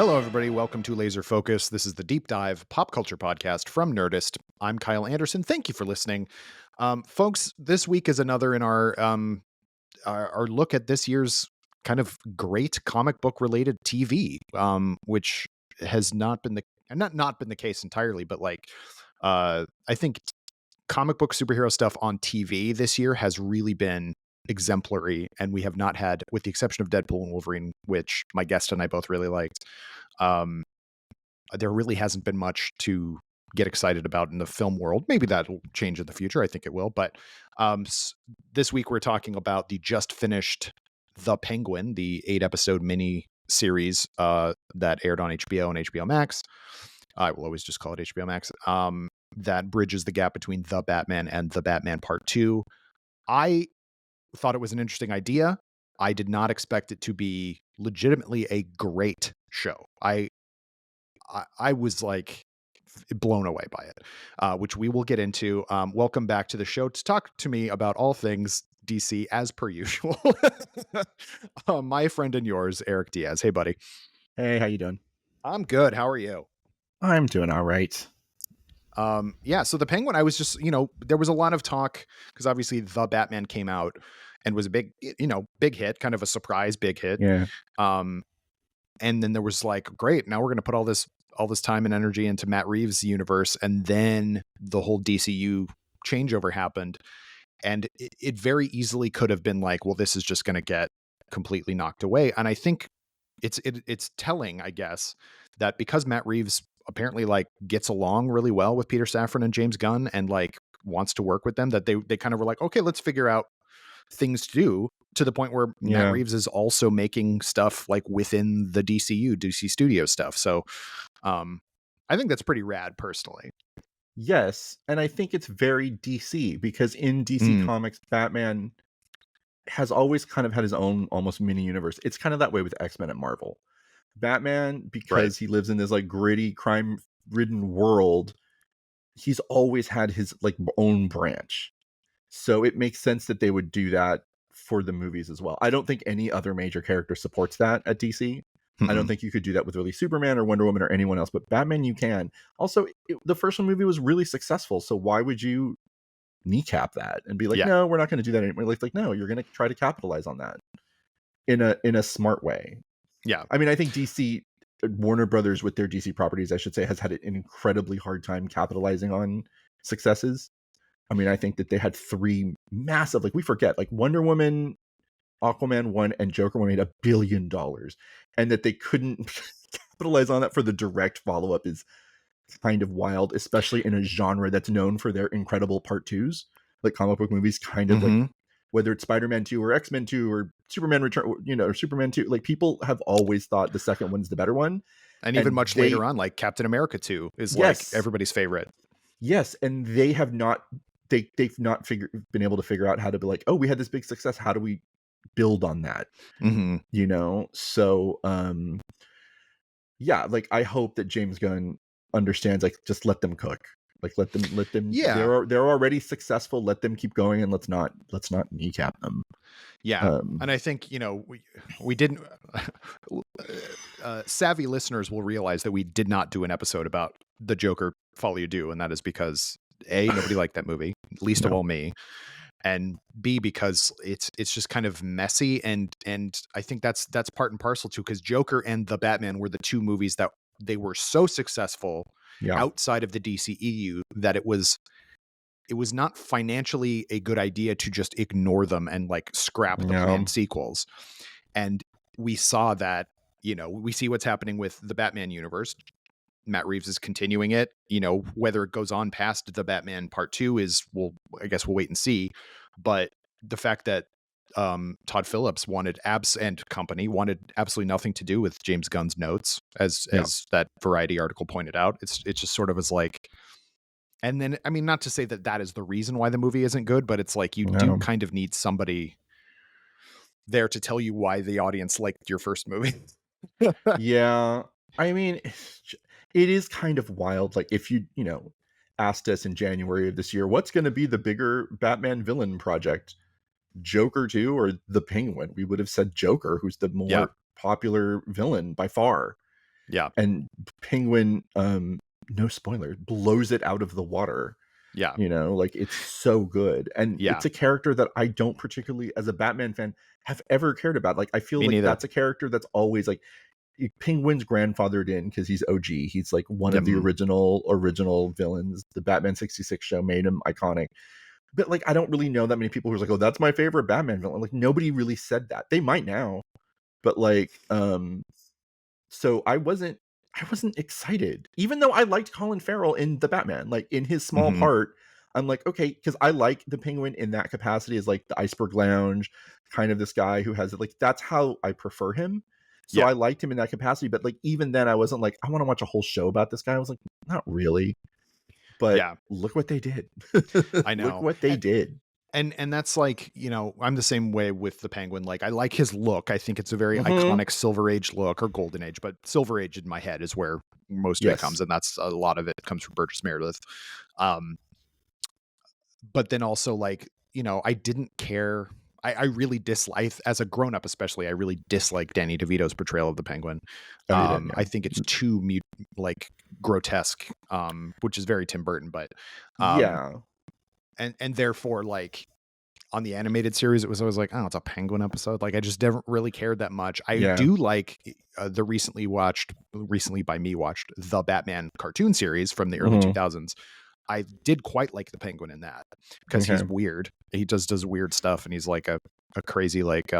Hello, everybody. Welcome to Laser Focus. This is the deep dive pop culture podcast from Nerdist. I'm Kyle Anderson. Thank you for listening. Folks, this week is another in our look at this year's kind of great comic book related TV, which has not been the case entirely, but I think comic book superhero stuff on TV this year has really been exemplary, and we have not had, with the exception of Deadpool and Wolverine, which my guest and I both really liked. Um, there really hasn't been much to get excited about in the film world. Maybe that'll change in the future. I think it will. But this week we're talking about the just finished The Penguin, the 8-episode mini series that aired on HBO and HBO Max. I will always just call it HBO Max. That bridges the gap between The Batman and The Batman Part 2. I thought it was an interesting idea. I did not expect it to be legitimately a great show. I was like blown away by it, which we will get into. Welcome back to the show to talk to me about all things DC as per usual. My friend and yours, Eric Diaz. Hey, buddy. Hey, how you doing? I'm good. How are you? I'm doing all right. So The Penguin, I was just, there was a lot of talk because obviously The Batman came out and was a big hit, kind of a surprise big hit. Yeah. And then there was like, great, now we're going to put all this time and energy into Matt Reeves' universe. And then the whole DCU changeover happened. And it very easily could have been like, well, this is just going to get completely knocked away. And I think it's telling, I guess, that because Matt Reeves apparently like gets along really well with Peter Safran and James Gunn and like wants to work with them, that they kind of were like, okay, let's figure out things to do, to the point where Matt Reeves is also making stuff like within the DC Studio stuff. So I think that's pretty rad personally. Yes, and I think it's very DC because in DC Comics, Batman has always kind of had his own almost mini universe. It's kind of that way with X-Men at Marvel. Batman, because he lives in this like gritty, crime-ridden world, he's always had his like own branch. So it makes sense that they would do that for the movies as well. I don't think any other major character supports that at DC. I don't think you could do that with really Superman or Wonder Woman or anyone else, but Batman you can. Also, the first one movie was really successful, so why would you kneecap that and be like, no, we're not going to do that anymore? Like, no, you're going to try to capitalize on that in a smart way. Yeah. I mean, I think DC, Warner Brothers with their DC properties, I should say, has had an incredibly hard time capitalizing on successes. I mean, I think that they had 3 massive, like we forget, like Wonder Woman, Aquaman 1 and Joker 1 made $1 billion, and that they couldn't capitalize on that for the direct follow-up is kind of wild, especially in a genre that's known for their incredible part 2s, like comic book movies, kind of like whether it's Spider-Man 2 or X-Men 2 or Superman Return, or Superman 2, like people have always thought the second one's the better one. And even much later on, like Captain America 2 is like everybody's favorite. Yes, and they have not they've not been able to figure out how to be like, oh, we had this big success, how do we build on that? So like I hope that James Gunn understands, like, just let them cook, like let them they're already successful, let them keep going, and let's not kneecap them. And I think we didn't savvy listeners will realize that we did not do an episode about the Joker Fall You Do, and that is because A, nobody liked that movie, least of all me, and B, because it's just kind of messy, and I think that's part and parcel too, because Joker and The Batman were the 2 movies that they were so successful outside of the DCEU that it was not financially a good idea to just ignore them and like scrap the planned sequels. And we saw that, we see what's happening with the Batman universe. Matt Reeves is continuing it, whether it goes on past the Batman Part 2 I guess we'll wait and see. But the fact that Todd Phillips and company wanted absolutely nothing to do with James Gunn's notes, as that Variety article pointed out. It's just sort of as like, and then, I mean, not to say that is the reason why the movie isn't good, but it's like you do kind of need somebody there to tell you why the audience liked your first movie. I mean, it is kind of wild. Like if you asked us in January of this year, what's going to be the bigger Batman villain project, Joker 2 or the Penguin, we would have said Joker, who's the more popular villain by far. Yeah. and Penguin, no spoiler, blows it out of the water. Yeah. You know, like, it's so good, and Yeah. it's a character that I don't particularly, as a Batman fan, have ever cared about. Like, I feel Me like neither. that's a character that's always, like, Penguin's grandfathered in because he's OG. He's, like, one of the Them. original villains. The Batman 66 show made him iconic. But, like, I don't really know that many people who's like, "Oh, that's my favorite Batman villain." Like, nobody really said that. They might now, but, like, so I wasn't excited. Even though I liked Colin Farrell in the Batman, like, in his small Mhm. part, I'm like, okay, because I like the Penguin in that capacity as, like, the Iceberg Lounge, kind of this guy who has it, like, that's how I prefer him. So Yeah. I liked him in that capacity, but, like, even then I wasn't like, I want to watch a whole show about this guy. I was like, not really. But Yeah. look what they did. I Look know. what they did. And that's like, I'm the same way with the Penguin. Like, I like his look. I think it's a very Mhm. iconic Silver Age look, or Golden Age, but Silver Age in my head is where most of it Yes. comes, and that's a lot of it comes from Burgess Meredith. Um, but then also, like, I didn't care. I really dislike, as a grown up, especially, I really dislike Danny DeVito's portrayal of the Penguin. Oh, you didn't, I yeah. think it's too like grotesque, which is very Tim Burton, but um, Yeah. and therefore, like, on the animated series, it was always like, oh, it's a Penguin episode. Like, I just never really cared that much. I Yeah. do like the recently by me watched, the Batman cartoon series from the early Mhm. 2000s. I did quite like the Penguin in that, because he's Okay. weird. He does weird stuff, and he's like a crazy, like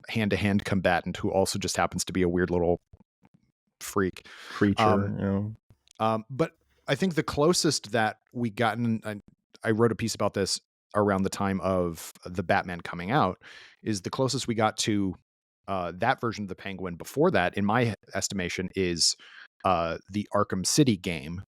hand-to-hand combatant who also just happens to be a weird little freak. Creature, Um, you know. but I think the closest that we gotten, I wrote a piece about this around the time of the Batman coming out, is the closest we got to that version of the Penguin before that, in my estimation, is the Arkham City game.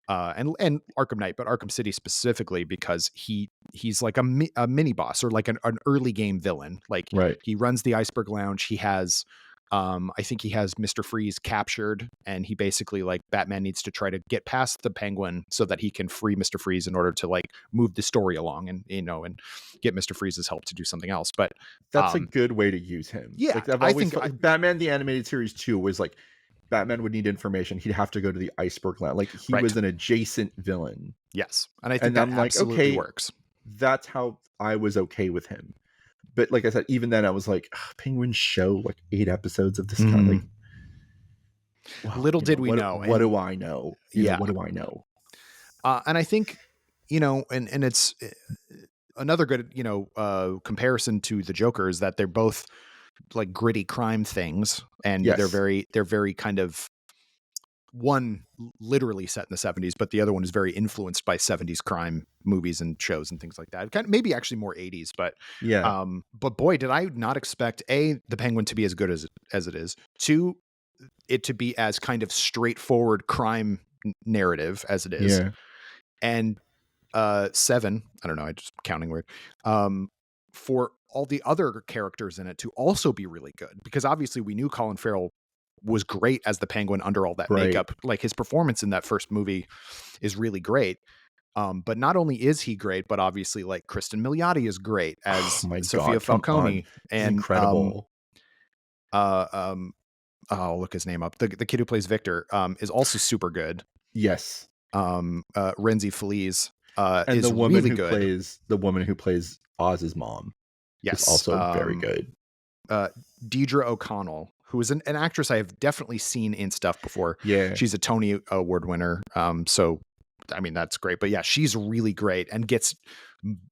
And Arkham Knight, but Arkham City specifically, because he's like a mini boss, or like an early game villain. Like, Right. he runs the Iceberg Lounge. He has, I think he has Mr. Freeze captured, and he basically, like, Batman needs to try to get past the Penguin so that he can free Mr. Freeze in order to, like, move the story along, and and get Mr. Freeze's help to do something else. But That's a good way to use him. yeah, Like, I've I always think felt Batman the Animated Series 2 was like, Batman would need information, he'd have to go to the Iceberg Lounge. Like, he right. was an adjacent villain. Yes, and I think And that I'm like, absolutely okay, works. that's how I was okay with him. But like I said, even then I was like, Penguin show, like 8 episodes of this guy. Like, well, Little did we know, what and do I know? yeah, What do I know? and I think, and it's another good, comparison to the Joker, is that they're both like gritty crime things, and Yes. they're very kind of, one literally set in the 70s, but the other one is very influenced by 70s crime movies and shows and things like that. Kind of, maybe actually more 80s, Yeah. but boy, did I not expect the Penguin to be as good as it is. Two, it to be as kind of straightforward crime narrative as it is. Yeah. And seven, I don't know, I just counting weird. For all the other characters in it to also be really good, because obviously we knew Colin Farrell was great as the Penguin under all that Right. makeup. Like, his performance in that first movie is really great. But not only is he great, but obviously, like, Kristen Milioti is great Oh as my Sophia god, come on. Falcone, He's and incredible. uh, um, I'll look his name up. The kid who plays Victor is also super good. Yes. Renzi Feliz And is really good. the woman who plays Oz's mom is Yes. also very good. Deidre O'Connell, who is an actress I have definitely seen in stuff before. Yeah. She's a Tony Award winner. So, I mean, that's great. But yeah, she's really great and gets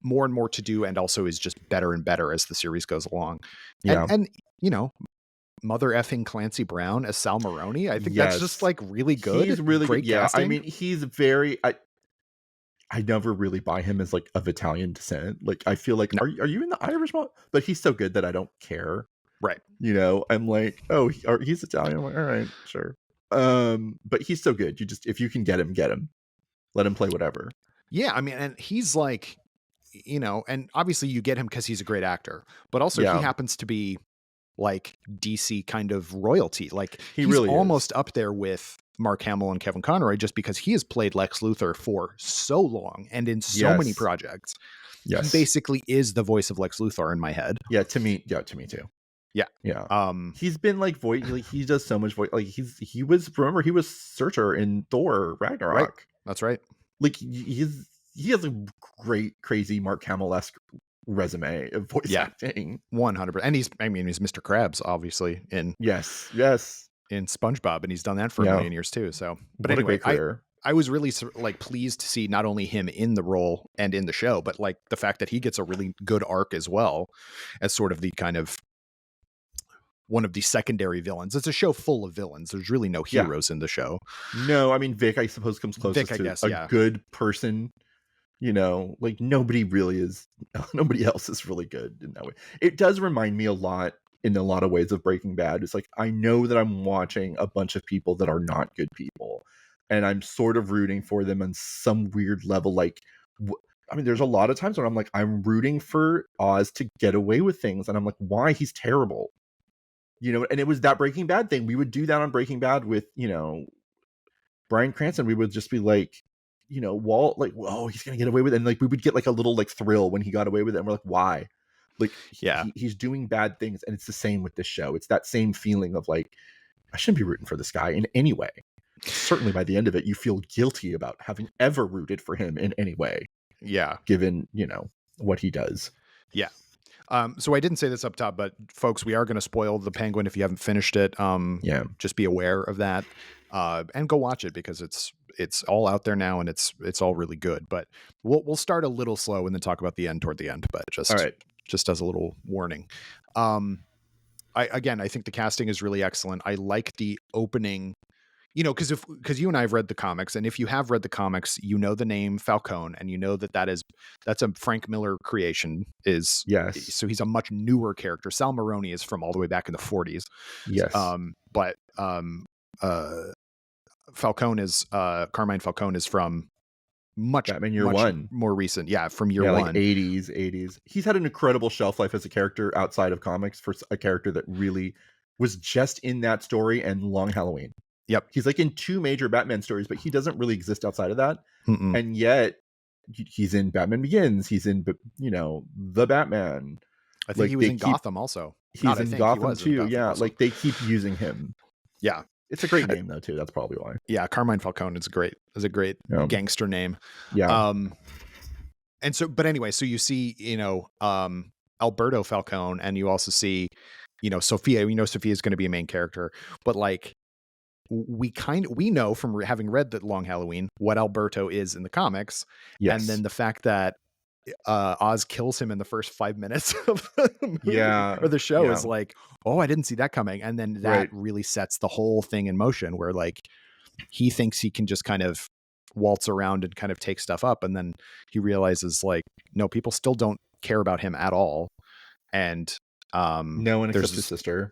more and more to do, and also is just better and better as the series goes along. Yeah. And mother effing Clancy Brown as Sal Maroni. I think that's just, Yes. like, really good. He's really great good. Yeah. casting. I mean, he's very I never really buy him as like of Italian descent. Like, I feel like, No. are you in the Irish mob? But he's so good that I don't care. Right. I'm like, oh, he's Italian. I'm like, all right, sure. But he's so good. If you can get him, get him. Let him play whatever. Yeah, I mean, and he's like, and obviously you get him because he's a great actor, but also he happens to be like DC kind of royalty. Like, He he's really is. almost up there with Mark Hamill and Kevin Conroy, just because he has played Lex Luthor for so long and in so many Yes. projects. Yes. He basically is the voice of Lex Luthor in my head. Yeah, to me too. Yeah. Yeah. Um, He's been like voice, like he does so much voice. Like he was, remember, he was Surtur in Thor right. Ragnarok. That's right. Like he has a great, crazy Mark Hamill-esque resume of voice Yeah. acting. 100%. And he's Mr. Krabs, obviously, Yes, yes. in SpongeBob, and he's done that for a Yeah. million years too. So, but What a anyway, great career. I was really like pleased to see not only him in the role and in the show, but like the fact that he gets a really good arc as well as sort of the kind of one of the secondary villains. It's a show full of villains. There's really no Yeah. heroes in the show. No, I mean, Vic, I suppose, comes Vic, closest I to guess, a yeah. good person. Like nobody really is, nobody else is really good in that way. It does remind me a lot, in a lot of ways, of Breaking Bad. It's like, I know that I'm watching a bunch of people that are not good people, and I'm sort of rooting for them on some weird level. Like, I mean, there's a lot of times when I'm like, I'm rooting for Oz to get away with things, and I'm like, why? He's terrible. And it was that Breaking Bad thing. We would do that on Breaking Bad with, Bryan Cranston. We would just be like, Walt, like, whoa, he's gonna get away with it. And like we would get like a little like thrill when he got away with it. And we're like, why? Like Yeah. he's doing bad things. And it's the same with this show. It's that same feeling of like, I shouldn't be rooting for this guy in any way. Certainly by the end of it, you feel guilty about having ever rooted for him in any way, Yeah. given, what he does. Yeah. So I didn't say this up top, but folks, we are going to spoil The Penguin if you haven't finished it. Yeah. Just be aware of that, and go watch it because it's all out there now and it's all really good. But we'll start a little slow and then talk about the end toward the end. But All right. just as a little warning. I think the casting is really excellent. I like the opening. Because you and I have read the comics, and if you have read the comics, you know the name Falcone, and you know that's a Frank Miller creation. Yes. So he's a much newer character. Sal Maroni is from all the way back in the 40s. Yes. But Falcone is Carmine Falcone is from much Batman Year much One. more recent. Yeah, from year like one. 80s. He's had an incredible shelf life as a character outside of comics, for a character that really was just in that story and Long Halloween. Yep. He's like in 2 major Batman stories, but he doesn't really exist outside of that. Mm-mm. And yet he's in Batman Begins. He's in, The Batman. I think he was in Gotham also. He's in Gotham too. Yeah. Also. Like they keep using him. Yeah. It's a great name though, too. That's probably why. Yeah. Carmine Falcone is great. Is a great gangster name. Yeah. And so, but anyway, so you see, Alberto Falcone, and you also see, Sophia. Sophia is going to be a main character, but like we know from having read that Long Halloween what Alberto is in the comics, Yes. and then the fact that Oz kills him in the first 5 minutes of the movie or the show is like, oh, I didn't see that coming, and then that really sets the whole thing in motion, where like he thinks he can just kind of waltz around and kind of take stuff up, and then he realizes like, no, people still don't care about him at all, and no one except his sister.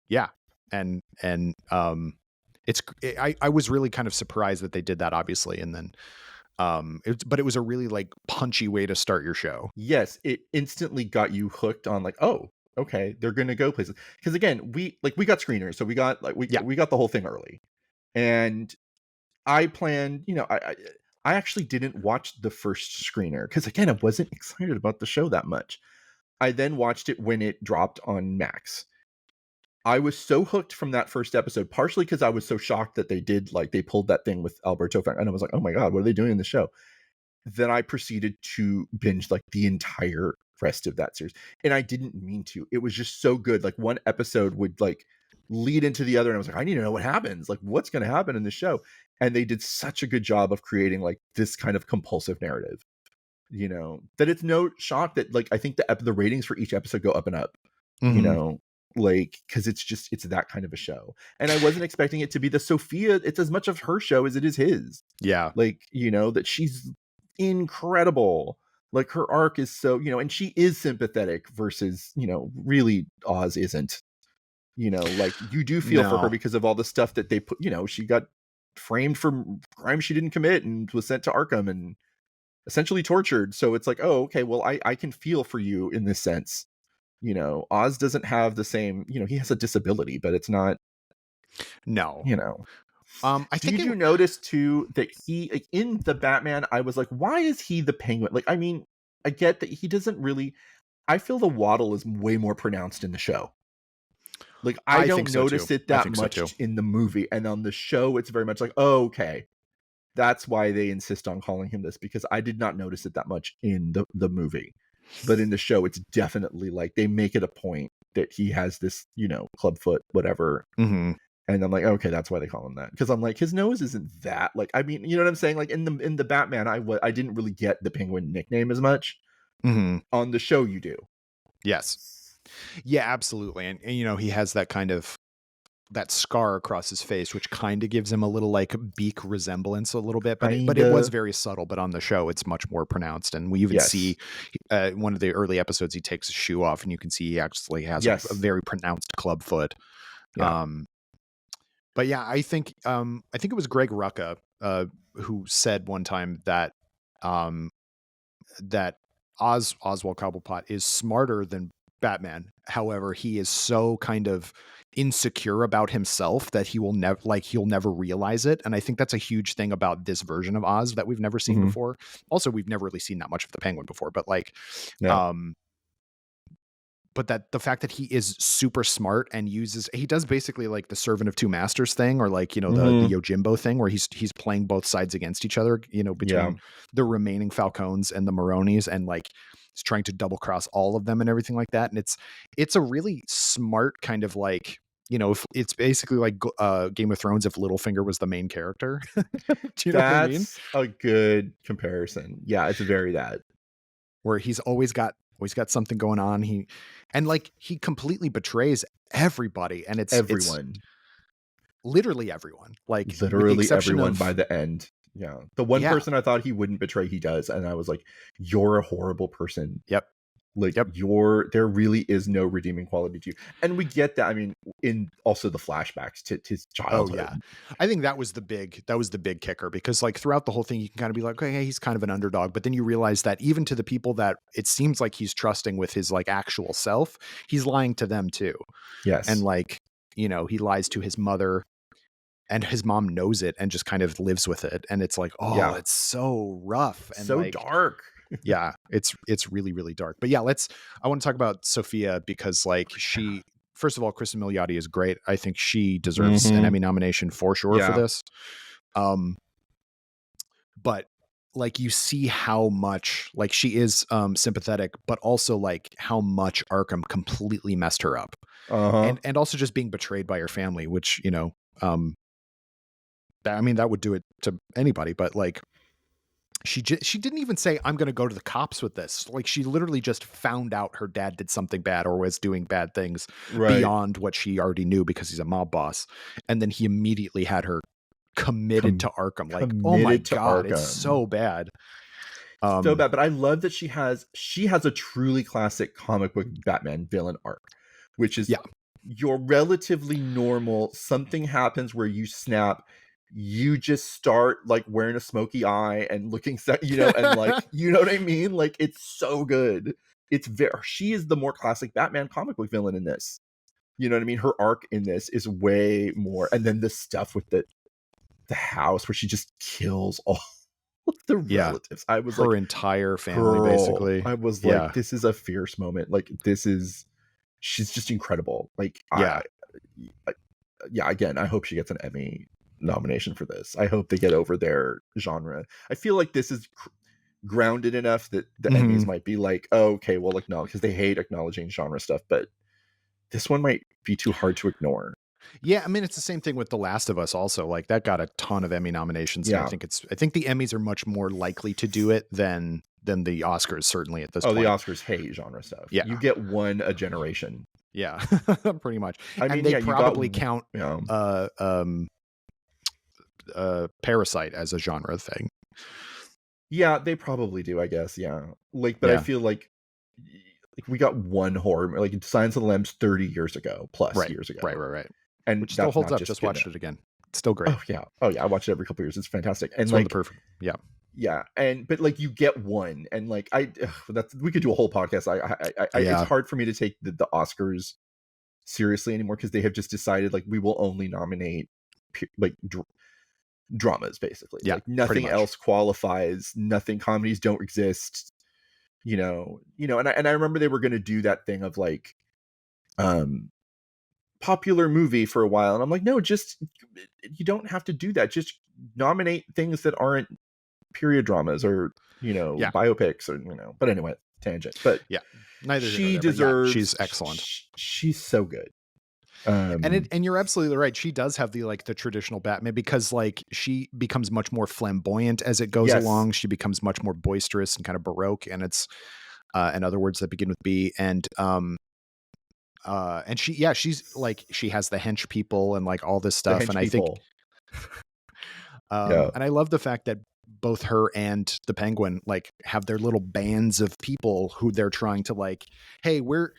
Yeah. And I was really kind of surprised that they did that, obviously. And then, but it was a really like punchy way to start your show. Yes. It instantly got you hooked on like, oh, okay, they're going to go places. Cause again, we got screeners. So we got we got the whole thing early, and I planned, I actually didn't watch the first screener because again, I wasn't excited about the show that much. I then watched it when it dropped on Max. I was so hooked from that first episode, partially because I was so shocked that they pulled that thing with Alberto, and I was like, oh my God, what are they doing in the show? Then I proceeded to binge like the entire rest of that series. And I didn't mean to. It was just so good. Like one episode would like lead into the other, and I was like, I need to know what happens. Like what's going to happen in the show? And they did such a good job of creating like this kind of compulsive narrative, that it's no shock that like I think the ratings for each episode go up and up, like because it's that kind of a show. And I wasn't expecting it to be the Sophia. It's as much of her show as it is his. Yeah. Like, that she's incredible. Like her arc is so, and she is sympathetic versus, really Oz isn't. Like you do feel for her because of all the stuff that they put, she got framed for crimes she didn't commit and was sent to Arkham and essentially tortured. So it's like, oh, okay, well, I can feel for you in this sense. Oz doesn't have the same, he has a disability, but it's not. No. I think you notice too that he, like, in the Batman, I was like, why is he the Penguin? Like, I mean, I get that he doesn't really. I feel the waddle is way more pronounced in the show. Like, I I think don't so too. notice it I that think so too. much in the movie, and on the show, it's very much like, "Oh, okay. That's why they insist on calling him this," because I did not notice it that much in the movie. But in the show, it's definitely like they make it a point that he has this, clubfoot, whatever. Mhm. And I'm like, okay, that's why they call him that. Because I'm like, his nose isn't that like. I mean, you know what I'm saying? Like in the Batman, I didn't really get the Penguin nickname as much. Mhm. On the show, you do. Yes. Yeah, absolutely. And he has that kind of that scar across his face, which kind of gives him a little like beak resemblance a little bit, but it was Kinda. very subtle. But on the show, it's much more pronounced, and we even Yes. see one of the early episodes. He takes his shoe off, and you can see he actually has a Yes. very pronounced club foot. Yeah. Um, but yeah, I think it was Greg Rucka who said one time that um, that Oswald Cobblepot is smarter than Batman. However, he is so kind of insecure about himself that he'll never realize it. And I think that's a huge thing about this version of Oz that we've never seen Mhm. before. Also, we've never really seen that much of the Penguin before, but Yeah. um, that the fact that he is super smart and he does basically like the servant of two masters thing, or like, the Mhm. Yojimbo thing where he's playing both sides against each other, Yeah. between the remaining Falcones and the Maronis, and like he's trying to double cross all of them and everything like that. And it's a really smart kind of like, if it's basically like Game of Thrones if Littlefinger was the main character. Do you know what I mean? That's a good comparison. Yeah, it's very that. Where he's always got something going on. He completely betrays everybody, and it's Everyone. literally everyone, like with the Literally exception everyone by of, the end. Yeah. The one yeah, person I thought he wouldn't betray, he does. And I was like, you're a horrible person. yep, Like yep. there really is no redeeming quality to you. And we get that. I mean, in also the flashbacks to his Oh childhood. yeah. I think that was the big kicker, because like throughout the whole thing you can kind of be like, okay, he's kind of an underdog, but then you realize that even to the people that it seems like he's trusting with his like actual self, he's lying to them too. And Yes. like, he lies to his mother, and his mom knows it and just kind of lives with it, and it's like, oh, Yeah. it's so rough. And So like, dark. yeah, it's really, really dark. But yeah, I want to talk about Sophia, because like first of all, Kristen Milioti is great. I think she deserves an Mm-hmm. Emmy nomination for sure for Yeah. this. But like, you see how much like she is sympathetic, but also like how much Arkham completely messed her up. Uh-huh. And also just being betrayed by her family, which, I mean, that would do it to anybody, but like, she didn't even say, I'm going to go to the cops with this. Like, she literally just found out her dad did something bad or was doing bad things Right. beyond what she already knew, because he's a mob boss. And then he immediately had her committed to Arkham. Like, oh my Committed to God, it's Arkham. so bad. So bad, but I love that she has a truly classic comic book Batman villain arc, which is Yeah. you're relatively normal. Something happens where you snap. You just start like wearing a smoky eye and looking, and like, you know what I mean? Like, it's so good. She is the more classic Batman comic book villain in this. You know what I mean? Her arc in this is way more. And then the stuff with the house where she just kills all of the Yeah. relatives. I was Her like, entire family, girl, basically. I was like, Yeah. this is a fierce moment. Like, she's just incredible. Like, Yeah. I yeah, again, I hope she gets an Emmy nomination for this. I hope they get over their genre. I feel like this is grounded enough that the Emmys Mhm. might be like, oh, okay, well, acknowledge, because they hate acknowledging genre stuff, but this one might be too hard to ignore. Yeah, I mean, it's the same thing with The Last of Us also. Like, that got a ton of Emmy nominations, and I Yeah. think the Emmys are much more likely to do it than the Oscars, certainly at this Oh, the point. Oscars hate genre stuff. Yeah. You get one a generation. Yeah. Pretty much. I And mean, they yeah, you got, probably count uh um Parasite as a genre thing. yeah, they probably do, I guess. Yeah. Like, but I Yeah. feel like we got one horror, like Silence of the Lambs 30 years ago, plus Right. years ago. Right. And Which still that's holds not up. just Just gonna, watched it again. It's still great. oh yeah. Oh yeah. I watch it every couple years. It's fantastic. And It's one of the like, perfect. Yeah. yeah. But like, you get one, and like, we could do a whole podcast. It's Yeah. hard for me to take the Oscars seriously anymore, because they have just decided like we will only nominate like dramas, basically. Yeah. Like, Pretty nothing much. else qualifies. Nothing, comedies don't exist. And I remember they were going to do that thing of like, um popular movie for a while. And I'm like, no, just, you don't have to do that. Just nominate things that aren't period dramas or, Yeah. biopics or, but anyway, tangent. But Yeah. Neither here nor she there, but yeah, she's deserves, excellent. she's so good. And you're absolutely right. She does have the like the traditional Batman because like she becomes much more flamboyant as it goes Yes. along. She becomes much more boisterous and kind of baroque, and it's in other words that begin with B. And she's like she has the hench people and like all this The stuff. hench And I think people. Yeah. and I love the fact that both her and the Penguin like have their little bands of people who they're trying to like, hey, we're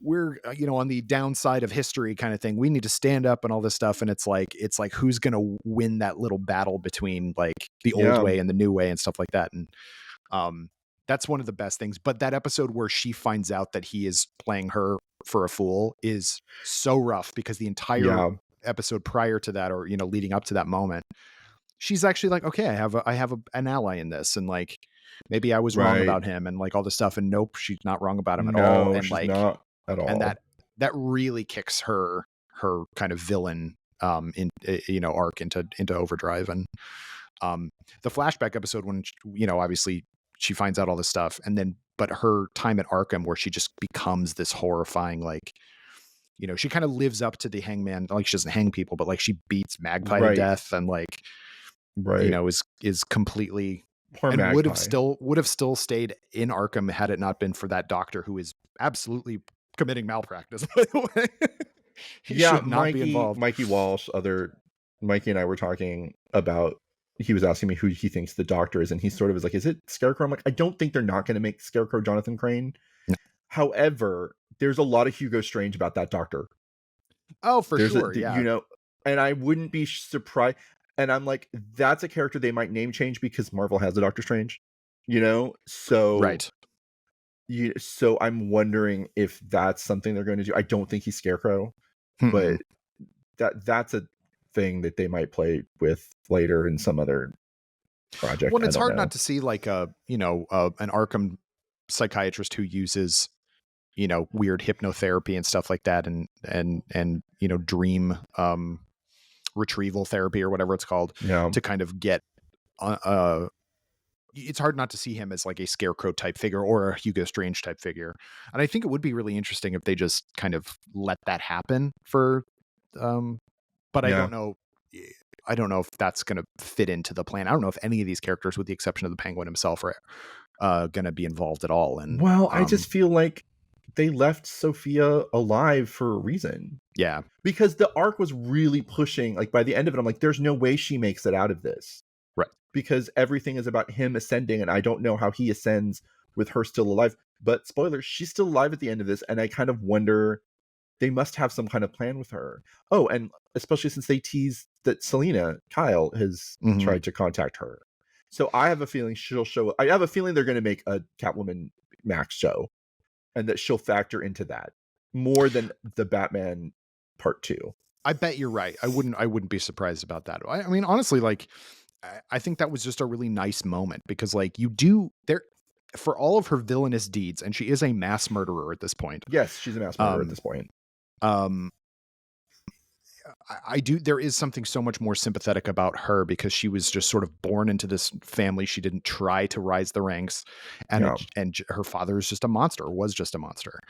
on the downside of history kind of thing. We need to stand up and all this stuff. And it's like who's gonna win that little battle between like the old Yeah. way and the new way and stuff like that. And that's one of the best things. But that episode where she finds out that he is playing her for a fool is so rough because the entire Yeah. episode prior to that, or leading up to that moment, she's actually like, okay, I have an ally in this, and like maybe I was wrong Right. about him, and like all this stuff, and nope, she's not wrong about him at all, No, and she's like, not at and all. that really kicks her kind of villain arc into overdrive. And the flashback episode when obviously she finds out all this stuff, and then but her time at Arkham where she just becomes this horrifying like she kind of lives up to the Hangman, like she doesn't hang people, but like she beats Magpie to Right. death and like Right. is completely Poor and Magpie. would have still stayed in Arkham had it not been for that doctor who is absolutely committing malpractice, by the way. He Yeah, should not be involved. Mikey Walsh, Mikey and I were talking about, he was asking me who he thinks the doctor is, and he sort of was like, is it Scarecrow? I'm like, I don't think they're not going to make Scarecrow Jonathan Crane. No. However, there's a lot of Hugo Strange about that doctor. Oh, for There's sure. Yeah. and I wouldn't be surprised. And I'm like, that's a character they might name change because Marvel has a Doctor Strange, so Right. so I'm wondering if that's something they're going to do. I don't think he's Scarecrow, Mm-mm. but that's a thing that they might play with later in some other project. Well, I it's don't hard know. not to see like an Arkham psychiatrist who uses weird hypnotherapy and stuff like that, and dream retrieval therapy or whatever it's called, Yeah. to kind of get it's hard not to see him as like a Scarecrow type figure or a Hugo Strange type figure. And I think it would be really interesting if they just kind of let that happen for but Yeah. I don't know if that's going to fit into the plan. I don't know if any of these characters, with the exception of the Penguin himself, are going to be involved at all. And Well, I just feel like they left Sophia alive for a reason. yeah, Because the arc was really pushing, like by the end of it, I'm like, there's no way she makes it out of this. right. Because everything is about him ascending, and I don't know how he ascends with her still alive. But spoilers, she's still alive at the end of this, and I kind of wonder, they must have some kind of plan with her. Oh, and especially since they teased that Selena Kyle has tried to contact her. So I have a feeling she'll show up. I have a feeling they're going to make a Catwoman Max show, and that she'll factor into that more than the Batman Part 2. I bet you're right. I wouldn't be surprised about that. I mean, honestly, like, I think that was just a really nice moment because, like, you do there for all of her villainous deeds, and she is a mass murderer at this point. Yes, she's a mass murderer at this point. I do. There is something so much more sympathetic about her because she was just sort of born into this family. She didn't try to rise the ranks, and her father is just a monster, or was just a monster,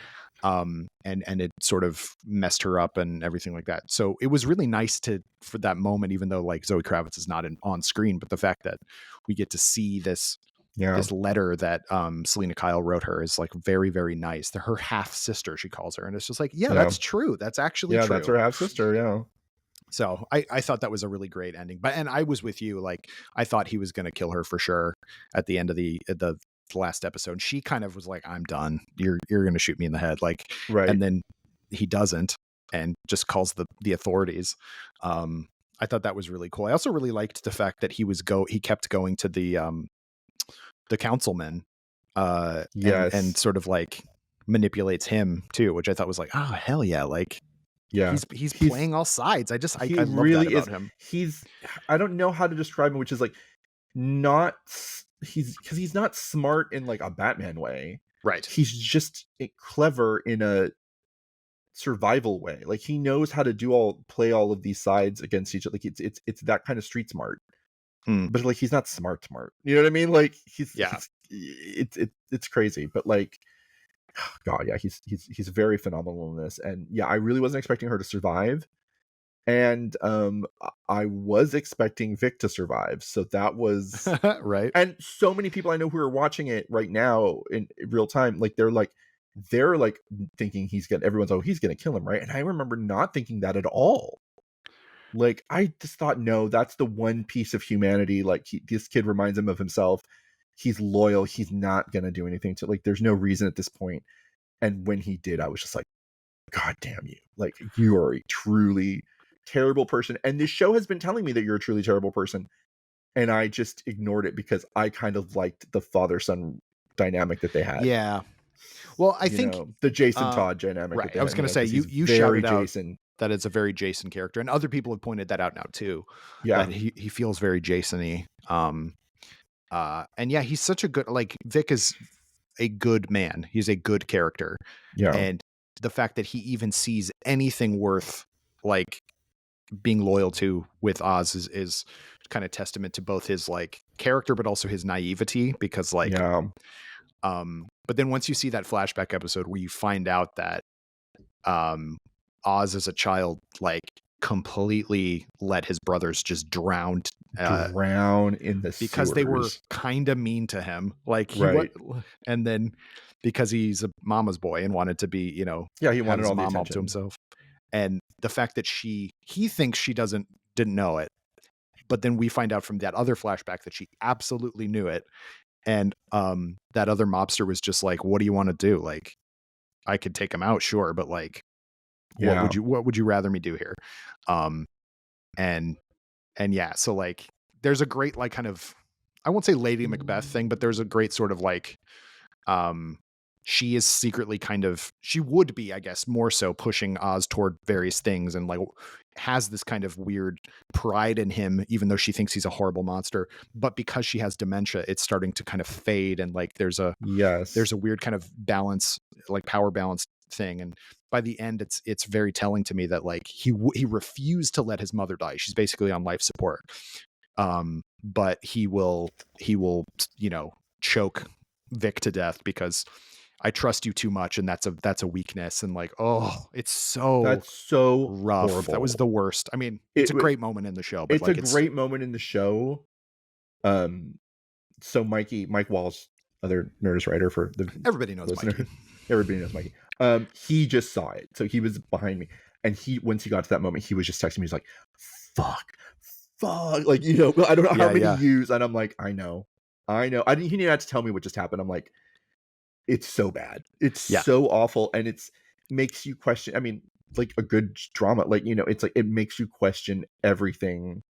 and it sort of messed her up and everything like that. So it was really nice for that moment, even though like Zoe Kravitz is not on screen, but the fact that we get to see this letter that Selena Kyle wrote her is like very, very nice. They're her half sister, she calls her, and it's just like, that's true. That's actually true. That's her half sister. Yeah. So I thought that was a really great ending. And I was with you. Like, I thought he was going to kill her for sure at the end of the last episode. She kind of was like, I'm done. You're going to shoot me in the head. Like, right. And then he doesn't, and just calls the authorities. I thought that was really cool. I also really liked the fact that he kept going to the councilman, and sort of like manipulates him too, which I thought was like, oh, hell yeah. Like, yeah, he's playing all sides. I love really that about him. I don't know how to describe him, which is like he's not smart in like a Batman way. Right. He's just clever in a survival way. Like he knows how to play all of these sides against each other. Like it's that kind of street smart. Mm, But like he's not smart. You know what I mean? Like yeah. it's crazy. But like God, yeah, he's very phenomenal in this. And yeah, I really wasn't expecting her to survive. And I was expecting Vic to survive. So that was, Right. and so many people I know who are watching it right now in real time, like they're like thinking he's gonna kill him, right? And I remember not thinking that at all. Like I just thought, no, that's the one piece of humanity. Like this kid reminds him of himself. He's loyal. He's not gonna do anything to, like, there's no reason at this point. And when he did, I was just like, God damn you. Like you are a truly terrible person. And this show has been telling me that you're a truly terrible person. And I just ignored it because I kind of liked the father-son dynamic that they had. Yeah. Well, I You think, know, the Jason uh, Todd dynamic that right. they I was had, going to say, because he's you very shouted out Jason. that it's a very Jason character, and other people have pointed that out now too, Yeah. that he feels very Jason-y. And yeah, he's such a good, like, Vic is a good man. He's a good character. Yeah. And the fact that he even sees anything worth, like, being loyal to with Oz is kind of testament to both his, like, character, but also his naivety, because, like, Yeah. but then once you see that flashback episode where you find out that Oz as a child, like, completely let his brothers just drown, Drown in the because they were sewers. kind of mean to him. Like, Right. and then because he's a mama's boy and wanted to be, Yeah, he have wanted his all the mom all to attention. himself. And the fact that he thinks she didn't know it, but then we find out from that other flashback that she absolutely knew it. And that other mobster was just like, what do you want to do? Like, I could take him out, sure, but, like, Yeah. what would you rather me do here? Um, and yeah, so, like, there's a great, like, kind of, I won't say Lady Macbeth thing, but there's a great sort of, like, um, she is secretly kind of, she would be, I guess, more so pushing Oz toward various things, and, like, has this kind of weird pride in him, even though she thinks he's a horrible monster. But because she has dementia, it's starting to kind of fade, and, like, there's a Yes. weird kind of balance, like, power balance thing. And by the end, it's very telling to me that, like, he refused to let his mother die. She's basically on life support. But he will, choke Vic to death because I trust you too much, and that's a weakness. And, like, oh, it's so That's so rough. That was horrible. the worst. I mean, it's It a wa great moment in the show, but, it's a like, it's great moment in the show. Um, so Mike Walsh, other Nerdist writer for the everybody knows listener, Mikey. everybody knows Mikey. He just saw it, so he was behind me, and once he got to that moment, he was just texting me. He's like, "Fuck, like, I don't know how Yeah, many yeah, U's," and I'm like, "I know." I didn't. He didn't have to tell me what just happened. I'm like, it's so bad. It's yeah. so awful, and it's makes you question. I mean, like a good drama, like, it's like it makes you question everything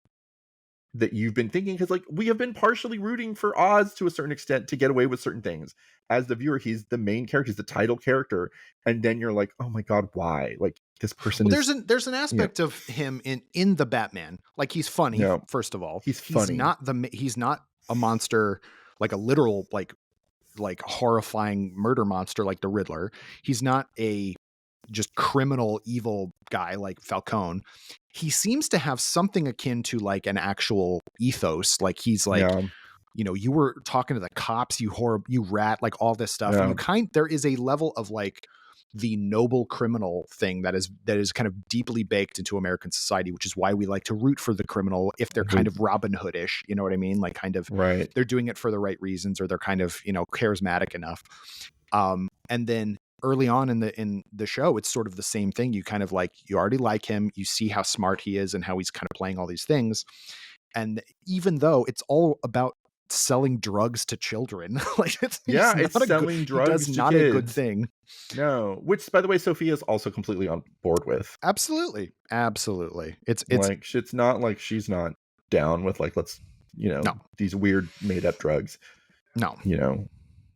that you've been thinking, because, like, we have been partially rooting for Oz to a certain extent to get away with certain things. As the viewer, he's the main character, he's the title character, and then you're like, oh my god, why? Like, this person Well, is, there's an you know, aspect of him in the Batman. Like, he's funny, no, first of all. he's funny. He's not a monster, like a literal, like horrifying murder monster like the Riddler. He's not a just criminal evil guy like Falcone. He seems to have something akin to, like, an actual ethos. Like, he's like, Yeah, you were talking to the cops, you rat, like, all this stuff. And yeah, there is a level of, like, the noble criminal thing that is kind of deeply baked into American society, which is why we like to root for the criminal if they're kind agreed. of Robin Hoodish, you know what I mean? Like, kind of, Right. they're doing it for the right reasons, or they're kind of, charismatic enough. And then early on in the show, it's sort of the same thing. You kind of, like, you already like him, you see how smart he is and how he's kind of playing all these things. And even though it's all about selling drugs to children, like, Yeah, it's selling he does drugs to not a good kids. thing. No, which, by the way, Sophia is also completely on board with. Absolutely. Absolutely. It's Like, it's not like she's not down with, like, let's, no, these weird made up drugs. no, You know,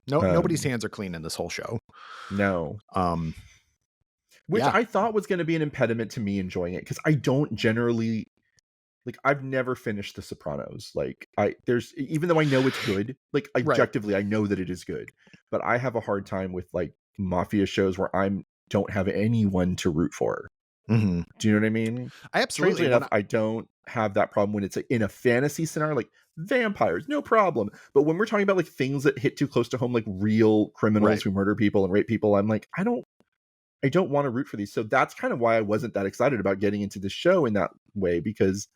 no, nobody's um, hands are clean in this whole show. no. Um, Which yeah, I thought was going to be an impediment to me enjoying it, because I don't generally, like, I've never finished The Sopranos. Like, there's, even though I know it's good, like, right. objectively I know that it is good, but I have a hard time with, like, mafia shows where I'm don't have anyone to root for. Mhm. Do you know what I mean? I Strangely absolutely enough, when I don't have that problem when it's in a fantasy scenario, like vampires, no problem. But when we're talking about like things that hit too close to home, like real criminals right. who murder people and rape people, I'm like, I don't want to root for these. So that's kind of why I wasn't that excited about getting into the show in that way, because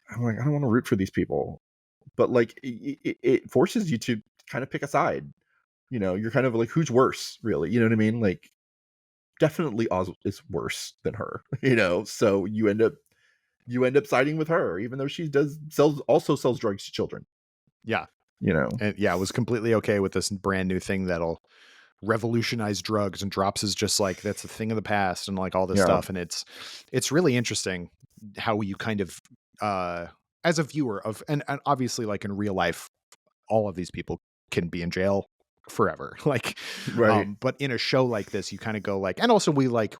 I'm like, I don't want to root for these people. But like, it forces you to kind of pick a side. You know, you're kind of like, who's worse, really? You know what I mean? Like, definitely Oz is worse than her. You know, so you end up siding with her, even though she also sells drugs to children. Yeah. You know, And yeah, I was completely okay with this brand new thing that'll revolutionize drugs, and drops is just like that's a thing of the past and like all this yeah, stuff. And it's really interesting how you kind of as a viewer of and obviously like in real life, all of these people can be in jail forever. Like right, but in a show like this, you kind of go like, and also we like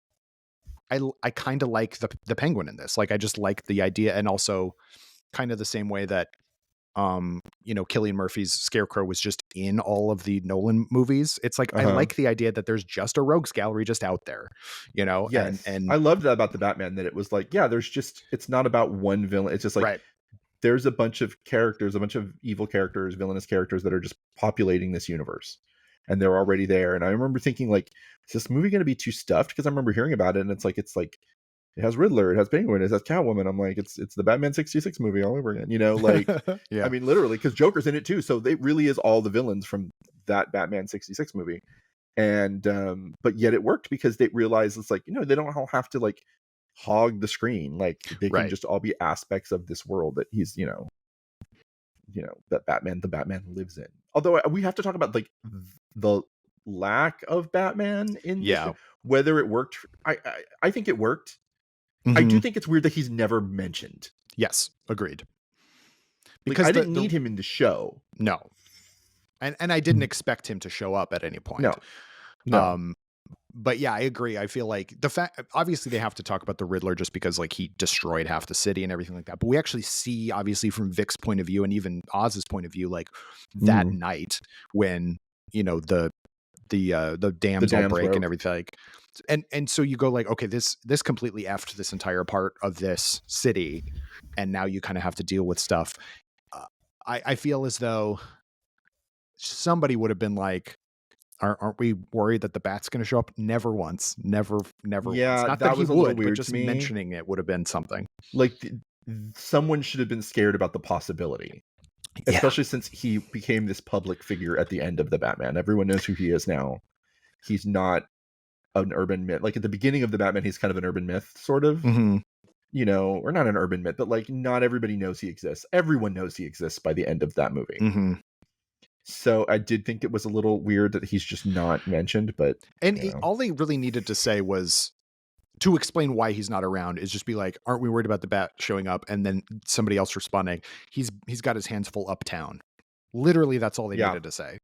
I kind of like the penguin in this. Like I just like the idea, and also kind of the same way that Cillian Murphy's Scarecrow was just in all of the Nolan movies. It's like I uh-huh. like the idea that there's just a rogues gallery just out there, and Yes, I loved that about the Batman, that it was like, yeah, it's not about one villain. It's just like right. there's a bunch of characters, a bunch of evil characters, villainous characters that are just populating this universe, and they're already there. And I remember thinking, like, is this movie going to be too stuffed? Because I remember hearing about it, and it's like it has Riddler, it has Penguin, it has Catwoman. I'm like, it's the Batman 66 movie all over again. You know, like, I Yeah, mean, literally, because Joker's in it too, so it really is all the villains from that Batman 66 movie. And but yet it worked because they realized it's like, they don't all have to like hog the screen. Like they can right. just all be aspects of this world that he's, that the Batman lives in. Although we have to talk about like the lack of Batman in this show, Yeah. whether it worked. I think it worked. I do Mhm. think it's weird that he's never mentioned. Yes, agreed. Like Because I the didn't need him in the show. no, and I didn't expect him to show up at any No, point. no. Um, but yeah, I agree. I feel like the fact, obviously they have to talk about the Riddler just because like he destroyed half the city and everything like that. But we actually see, obviously from Vic's point of view and even Oz's point of view, like that Mhm. night when, the The dams all dams break and broke. everything, like, and so you go like, okay, this completely effed this entire part of this city, and now you kind of have to deal with stuff. uh, I feel as though somebody would have been like, aren't we worried that the bat's going to show up? Never once, never once. Yeah, Not that that he was a little would, but weird to just me. mentioning it would have been something. Like someone should have been scared about the possibility, Yeah. especially since he became this public figure at the end of the Batman. Everyone knows who he is now. He's not an urban myth. Like at the beginning of the Batman, he's kind of an urban myth, sort of. Hmm. Or not an urban myth, but like not everybody knows he exists. Everyone knows he exists by the end of that movie. Hmm. So I did think it was a little weird that he's just not mentioned, but And all they really needed to say was to explain why he's not around is just be like, aren't we worried about the bat showing up? And then somebody else responding, he's got his hands full uptown. Literally, that's all they yeah, needed to say.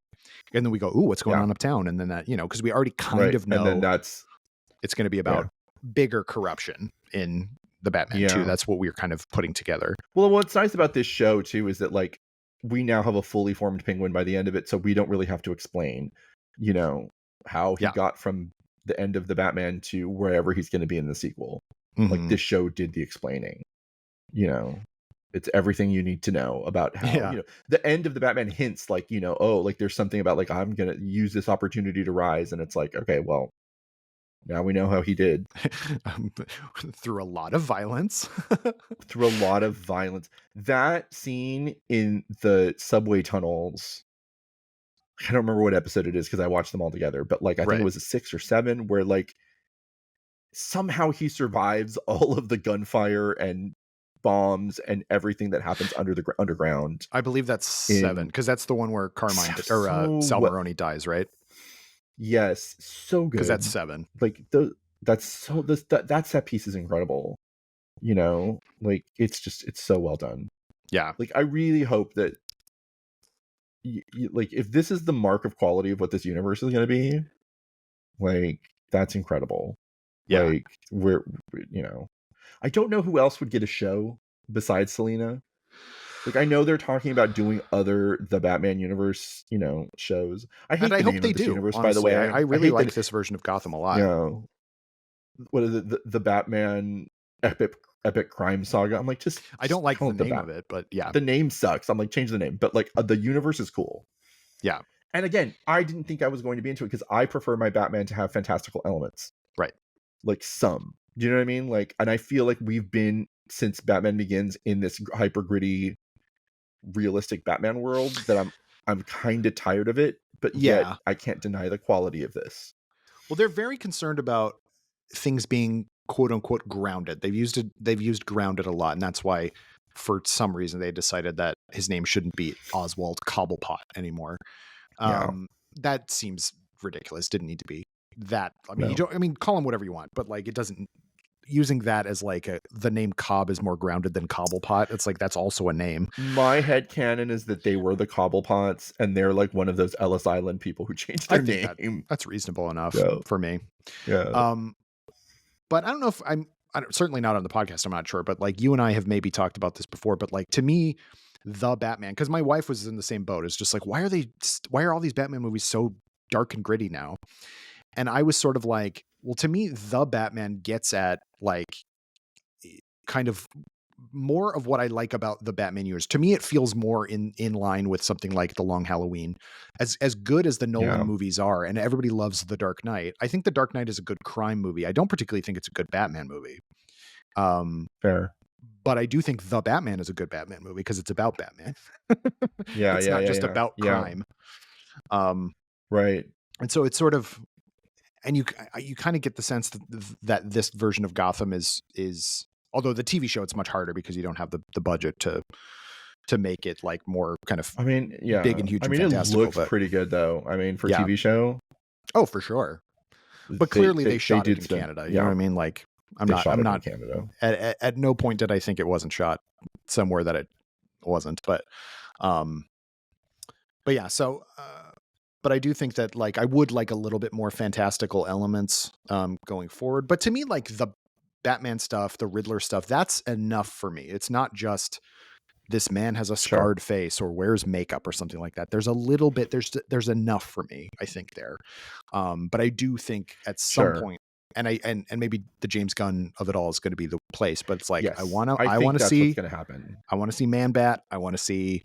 And then we go, ooh, what's going yeah, on uptown? And then that, because we already kind right. of And then know that's it's going to be yeah, about bigger corruption in the Batman 2. yeah. That's what we're kind of putting together. Well, what's nice about this show too is that like we now have a fully formed Penguin by the end of it, so we don't really have to explain, you know, how he Yeah. got from the end of the Batman to wherever he's going to be in the sequel. Like Hmm. this show did the explaining. You know, it's everything you need to know about how, Yeah. the end of the Batman hints like, oh, like there's something about like I'm going to use this opportunity to rise, and it's like, okay, well, now we know how he did. Um, through a lot of violence. Through a lot of violence. That scene in the subway tunnels, I don't remember what episode it is because I watched them all together, but like I think it Right. was a 6 or 7 where like somehow he survives all of the gunfire and bombs and everything that happens under the underground. I believe that's 7 In because that's the one where Carmine Sal so Maroni dies, right? yes, so Because that's good. 7. Like that set piece is incredible. Like it's so well done. Yeah. Like I really hope that like if this is the mark of quality of what this universe is going to be, like that's incredible. Yeah. Like I don't know who else would get a show besides Selena. Like I know they're talking about doing other the Batman universe, shows. I And hate I the hope name they of this do, universe, by the honestly. way. I I really hate that. like this version of Gotham a lot. Yeah, what is it, the Batman epic crime saga. I'm like, I don't just like call the it the name Bat. of it, but yeah. The name sucks. I'm like, change the name. But like the universe is cool. Yeah. And again, I didn't think I was going to be into it because I prefer my Batman to have fantastical elements. Right. Like some. Do you know what I mean? Like, and I feel like we've been, since Batman Begins, in this hyper gritty, realistic Batman world that I'm kind of tired of it, but yet Yeah. I can't deny the quality of this. Well, they're very concerned about things being quote unquote grounded. They've used grounded a lot, and that's why for some reason they decided that his name shouldn't be Oswald Cobblepot anymore. Yeah. That seems ridiculous. Didn't need to be that. I mean, you No. don't. I mean, call him whatever you want, but like, it doesn't. Using that as like the name Cobb is more grounded than Cobblepot. It's like that's also a name. My headcanon is that they were the Cobblepots and they're like one of those Ellis Island people who changed I their think name. that's reasonable enough Yeah. for me. Yeah. But I don't know if certainly not on the podcast. I'm not sure, but like you and I have maybe talked about this before. But like to me, the Batman, because my wife was in the same boat. It's just like why are all these Batman movies so dark and gritty now? And I was sort of like, well, to me, the Batman gets at like kind of more of what I like about the Batman universe. To me, it feels more in line with something like The Long Halloween. As good as the Nolan Yeah. movies are, and everybody loves The Dark Knight, I think The Dark Knight is a good crime movie. I don't particularly think it's a good Batman movie. Fair. But I do think The Batman is a good Batman movie because it's about Batman. Yeah. It's Yeah. not Yeah. just Yeah. about Yeah. crime. Um, Right. and so it's sort of, and you kind of get the sense that this version of Gotham is although the TV show, it's much harder because you don't have the budget to make it like more kind of I mean, yeah. big and huge I and mean, it fantastical. looks But pretty good though. I mean, for yeah, TV show, oh for sure. But clearly they shot it did in spend. Canada. You know Yeah. what I mean? Like They shot I'm it in not Canada. at no point did I think it wasn't shot somewhere that it wasn't. But yeah. So. But I do think that like I would like a little bit more fantastical elements going forward. But to me, like the Batman stuff, the Riddler stuff, that's enough for me. It's not just this man has a Sure. scarred face or wears makeup or something like that. There's a little bit, there's enough for me, I think there. But I do think at some Sure. point, and maybe the James Gunn of it all is going to be the place, but it's like Yes. I want to that's see what's going to happen. I want to see Man Bat. I want to see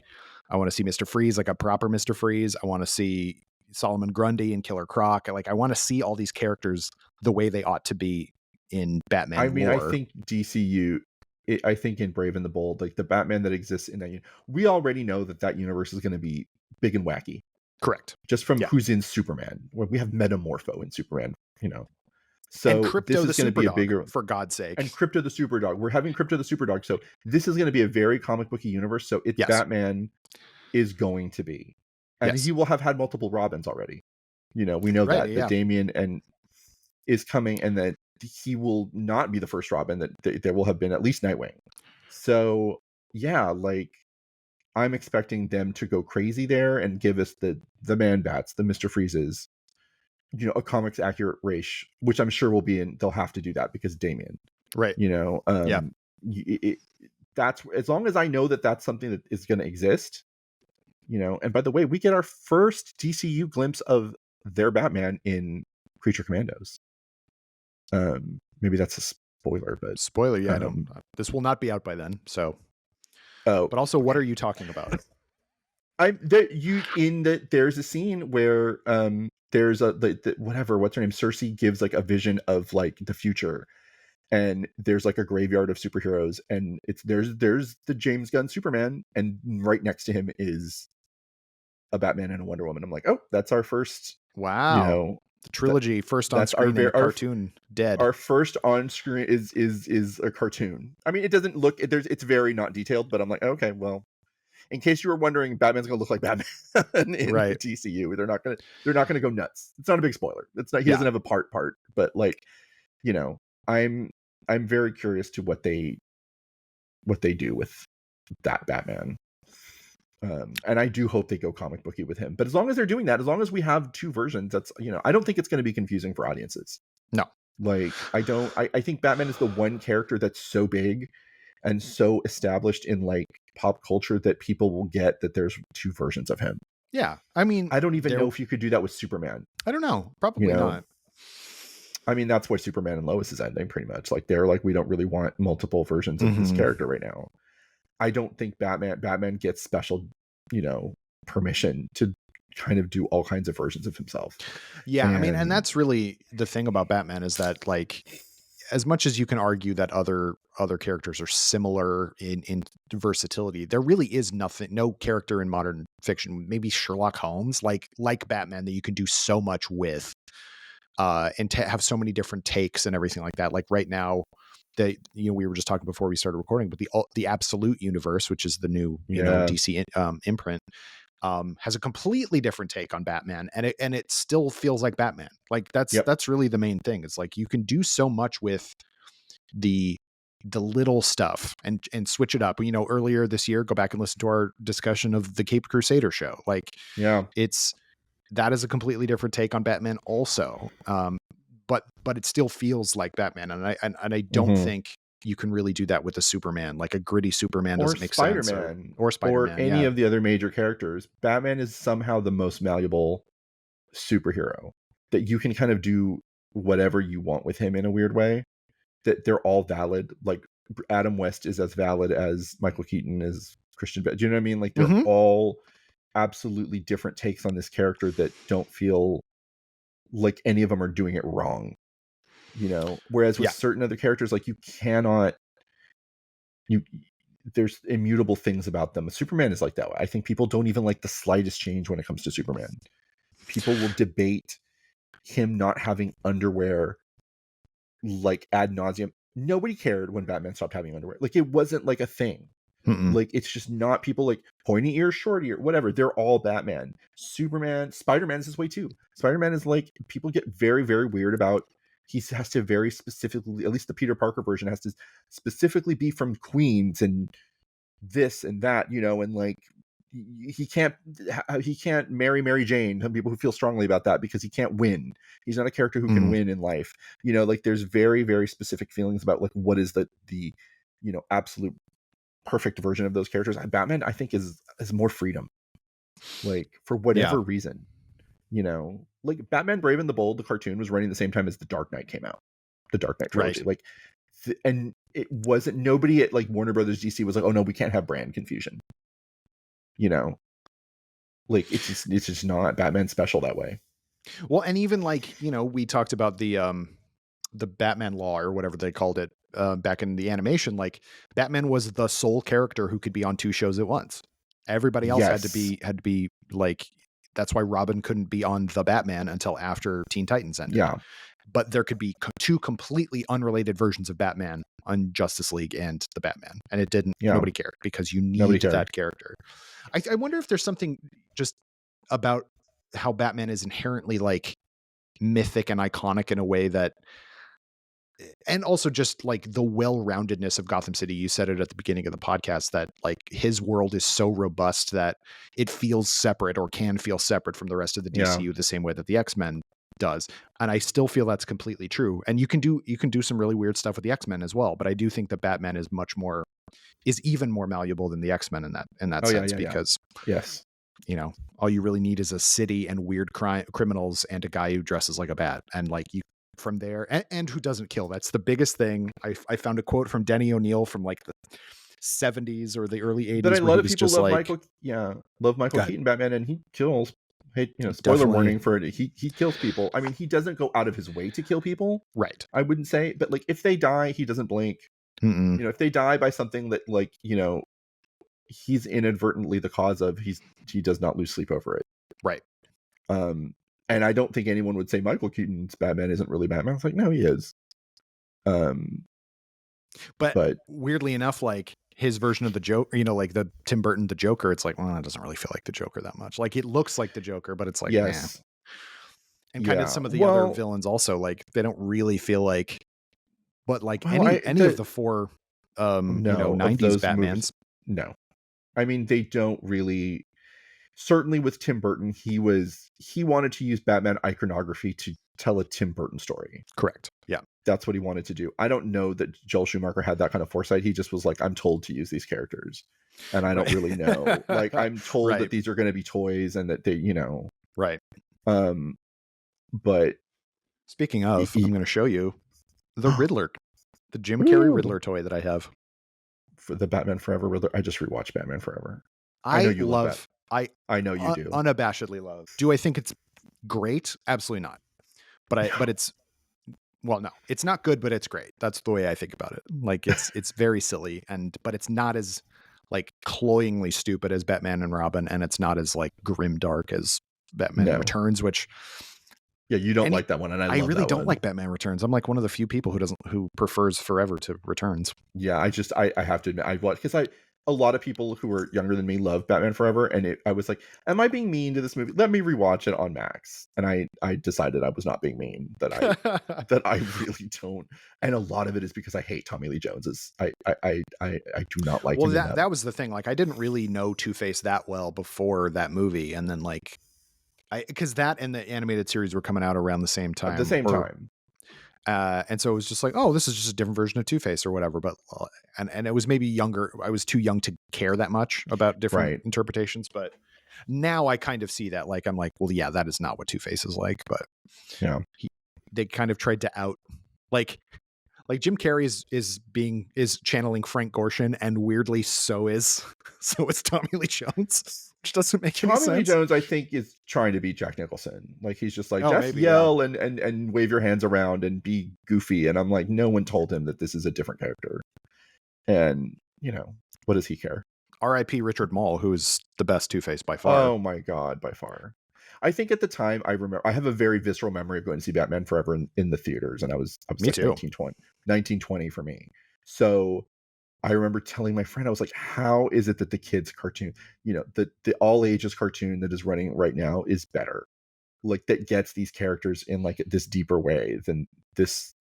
Mr. Freeze, like a proper Mr. Freeze. I want to see Solomon Grundy and Killer Croc. Like I want to see all these characters the way they ought to be in Batman I mean, lore. I think DCU. I think in Brave and the Bold, like the Batman that exists in that, we already know that universe is going to be big and wacky. Correct. Just from who's in Superman. We have Metamorpho in Superman. So and Crypto this is going to be a bigger, for God's sake. And Crypto the Superdog. We're having Crypto the Superdog. So this is going to be a very comic booky universe. So it's Batman is going to be. And he will have had multiple Robins already. We know that Damian and is coming and that he will not be the first Robin, that there will have been at least Nightwing. So yeah, like I'm expecting them to go crazy there and give us the Man Bats, the Mr. Freezes, a comics accurate race, which I'm sure will be in. They'll have to do that because Damian, right? That's as long as I know that that's something that is going to exist. And by the way, we get our first DCU glimpse of their Batman in Creature Commandos. Maybe that's a spoiler, but spoiler. Yeah, I don't. This will not be out by then. So, but also, what are you talking about? There's a scene where there's what's her name, Cersei gives like a vision of like the future, and there's like a graveyard of superheroes, and there's the James Gunn Superman, and right next to him is a Batman and a Wonder Woman. I'm like, oh, that's our first. Wow. The trilogy first on screen and cartoon dead. Our first on screen is a cartoon. I mean, it doesn't look it's very not detailed, but I'm like, okay, well, in case you were wondering, Batman's gonna look like Batman in the TCU. They're not gonna go nuts. It's not a big spoiler. It's not. He doesn't have a part, but like, I'm very curious to what they do with that Batman. And I do hope they go comic booky with him. But as long as they're doing that, as long as we have two versions, that's I don't think it's going to be confusing for audiences. No, like I think Batman is the one character that's so big and so established in like pop culture that people will get that there's two versions of him. Yeah, I mean, I don't even know if you could do that with Superman. I don't know, probably not. I mean, that's why Superman and Lois is ending pretty much. Like they're like, we don't really want multiple versions of this Mhm. character right now. I don't think Batman gets special, you know, permission to kind of do all kinds of versions of himself. Yeah, I mean, and And that's really the thing about Batman is that, like, as much as you can argue that other characters are similar in versatility, there really is no character in modern fiction, maybe Sherlock Holmes, like Batman, that you can do so much with, and have so many different takes and everything like that. Like right now, we were just talking before we started recording, but the Absolute Universe, which is the new yeah, DC imprint, has a completely different take on Batman, and it still feels like Batman. Like yep, that's really the main thing. It's like you can do so much with the little stuff and switch it up. Earlier this year, go back and listen to our discussion of the Caped Crusader show. Like yeah, it's that is a completely different take on Batman also. But it still feels like Batman, and I don't hmm think you can really do that with a Superman. Like a gritty Superman or doesn't make sense, Spider-Man or or Spider-Man. any Yeah. of the other major characters. Batman is somehow the most malleable superhero that you can kind of do whatever you want with him in a weird way. That they're all valid. Like Adam West is as valid as Michael Keaton is Christian Bale. Do you know what I mean? Like they're Hmm. all absolutely different takes on this character that don't feel like any of them are doing it wrong, you know? Whereas with Yeah. certain other characters, like you cannot, you, there's immutable things about them. Superman is like that way. I think people don't even like the slightest change when it comes to Superman. People will debate him not having underwear like ad nauseum. Nobody cared when Batman stopped having underwear. Like it wasn't like a thing. Mm-mm. Like it's just not people like pointy ear, short ear, whatever. They're all Batman. Superman, Spider-Man is this way too. Spider-Man is like people get very, very weird about. He has to very specifically, at least the Peter Parker version has to specifically be from Queens and this and that, you know, and like he can't marry Mary Jane. Some people who feel strongly about that because he can't win. He's not a character who can Mm. win in life. You know, like there's very, very specific feelings about like what is the you know absolute perfect version of those characters. Batman, I think, is more freedom, like for Yeah. whatever reason. You know, like Batman Brave and the Bold, the cartoon was running the same time as the Dark Knight came out, the Dark Knight Right. trilogy. Like, and it wasn't nobody at like Warner Brothers DC was like, oh no, we can't have brand confusion. You know, like it's just not Batman special that way. Well, and even like, we talked about the Batman law or whatever they called it back in the animation. Like Batman was the sole character who could be on two shows at once. Everybody else Yes. had to be like, that's why Robin couldn't be on the Batman until after Teen Titans ended. Yeah. But there could be two completely unrelated versions of Batman on Justice League and the Batman. And it didn't, Yeah. nobody cared because you Nobody need cared. that character. I wonder if there's something just about how Batman is inherently like mythic and iconic in a way that, and also just like the well-roundedness of Gotham City. You said it at the beginning of the podcast that like his world is so robust that it feels separate or can feel separate from the rest of the Yeah. DCU the same way that the X-Men does. And I still feel that's completely true. And you can do some really weird stuff with the X-Men as well, but I do think that Batman is even more malleable than the X-Men in that Oh yeah, sense, yeah, yeah. because Yes. all you really need is a city and weird criminals and a guy who dresses like a bat, and like you from there, and who doesn't kill. That's the biggest thing. I found a quote from Denny O'Neil from like the 70s or the early But a 80s where lot he of was people just love like, Michael. Yeah, love Michael God, Keaton Batman, and he kills. Hey, you know, spoiler definitely warning for it. He kills people. I mean, he doesn't go out of his way to kill people. right. I wouldn't say, but like if they die, he doesn't blink. Mm-mm. You know, if they die by something that like you know he's inadvertently the cause of, he does not lose sleep over it. Right. Um, and I don't think anyone would say Michael Keaton's Batman isn't really Batman. It's like no, he is. Um, But but weirdly enough, like his version of the Joker, like the Tim Burton the Joker, it's like, well, it doesn't really feel like the Joker that much. Like it looks like the Joker, but it's like, nah. yes, And kind of yeah. some of the other Well, villains also, like they don't really feel like, but like I any of the four no of 90s those movies. Batmans. No, I mean they don't really. Certainly with Tim Burton, he wanted to use Batman iconography to tell a Tim Burton story. Correct. Yeah. That's what he wanted to do. I don't know that Joel Schumacher had that kind of foresight. He just was like, I'm told to use these characters. And I don't Right. really know. Like I'm told Right. that these are going to be toys and that they, you know, Right. um, but Speaking E- of, I'm e- going to show you the Riddler, the Jim Carrey Ooh, Riddler toy that I have. for the Batman Forever Riddler. I just rewatched Batman Forever. I know I you love Bat. love, I I know you do. unabashedly love. Do I think it's great? Absolutely not. But No, it's, well, no, it's not good, but it's great. That's the way I think about it. Like it's very silly, but it's not as like cloyingly stupid as Batman and Robin, and it's not as like grim dark as Batman no. Returns, which Yeah, you don't any like that one, and I I love really that don't one. like Batman Returns. I'm like one of the few people who prefers Forever to Returns. Yeah, I have to admit I watched because I a lot of people who are younger than me love Batman Forever, and I was like, am I being mean to this movie? Let me rewatch it on Max, and I decided I was not being mean. That I really don't, and a lot of it is because I hate Tommy Lee Jones's. I do not like Well, him in that. that was the thing. Like I didn't really know Two-Face that well before that movie, and then like because that and the animated series were coming out around the same At the time, same or time, and so it was just like, oh, this is just a different version of Two-Face or whatever. But and it was maybe younger. I was too young to care that much about different right? interpretations, but now I kind of see that. Like I'm like, well, yeah, that is not what Two-Face is like. But Yeah, they kind of tried to out like Jim Carrey is channeling Frank Gorshin, and weirdly so is Tommy Lee Jones, which doesn't make any Tommy Lee sense. Jones, I think, is trying to be Jack Nicholson. Like he's just like Oh, just maybe, yeah. yell and wave your hands around and be goofy, and I'm like, no one told him that this is a different character, and what does he care? R.I.P. Richard Mall, who is the best Two-Face by far. Oh my god, by far. I think at the time I remember I have a very visceral memory of going to see Batman Forever in the theaters, and I was Me like too. 1920 for me. So I remember telling my friend, I was like, how is it that the kids cartoon, the all ages cartoon that is running right now is better? Like that gets these characters in like this deeper way than this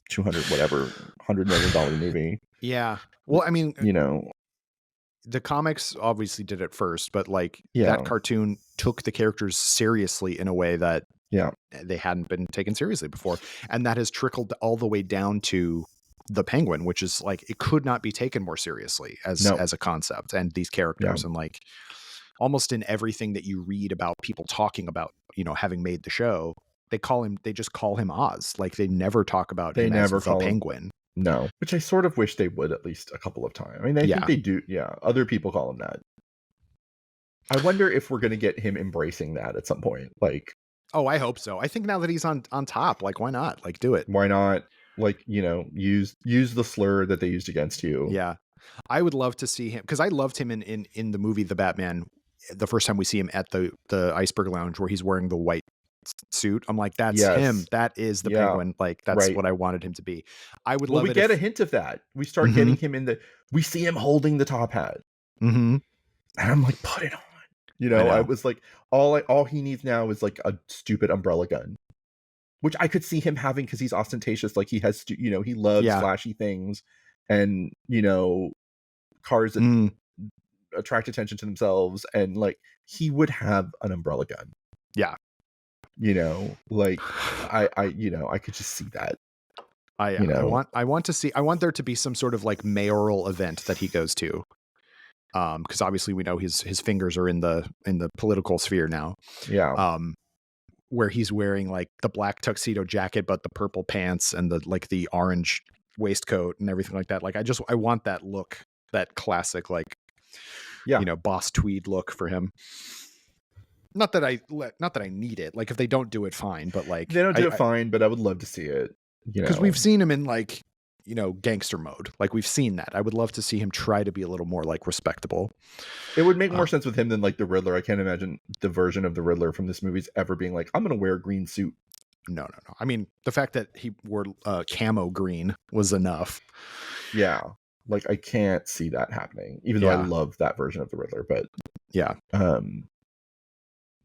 200 whatever $100 million movie. Yeah. Well, I mean, You know, the comics obviously did it first, but like that yeah, cartoon took the characters seriously in a way that yeah, they hadn't been taken seriously before, and that has trickled all the way down to the Penguin, which is like it could not be taken more seriously no, as a concept, and these yeah, characters, and like almost in everything that you read about people talking about, having made the show, they just call him Oz. Like they never talk about they him as never the call him. Penguin. No, which I sort of wish they would at least a couple of times. I mean, I think Yeah. they do. Yeah, other people call him that. I wonder if we're going to get him embracing that at some point. Like, Oh, I hope so. I think now that he's on top, like why not? Like do it. why not? Like, use the slur that they used against you. Yeah. I would love to see him because I loved him in the movie The Batman. The first time we see him at the Iceberg Lounge where he's wearing the white suit, I'm like, that's him. Yes. That is the Yeah. Penguin. Like that's Right. what I wanted him to be. I would Well, love we it get a if. hint of that. We start Hmm. getting him we see him holding the top hat. Hmm. And I'm like, put it on. I I know. was like, all he needs now is like a stupid umbrella gun, which I could see him having because he's ostentatious. Like he has, he loves Yeah. flashy things, and cars that Mm. attract attention to themselves, and like he would have an umbrella gun. Yeah. Like I could just see that. I want there to be some sort of like mayoral event that he goes to. Because obviously we know his fingers are in the political sphere now. Yeah. Where he's wearing like the black tuxedo jacket, but the purple pants and the orange waistcoat and everything like that. Like I want that look, that classic, like, Yeah. boss tweed look for him. Not that I need it. Like if they don't do it, fine. But like They don't do it fine, but I would love to see it. Because we've seen him in like, gangster mode. Like we've seen that. I would love to see him try to be a little more like respectable. It would make more sense with him than like the Riddler. I can't imagine the version of the Riddler from this movie's ever being like, I'm going to wear a green suit. No. I mean, the fact that he wore camo green was enough. Yeah. Like I can't see that happening, even though I love that version of the Riddler. But yeah.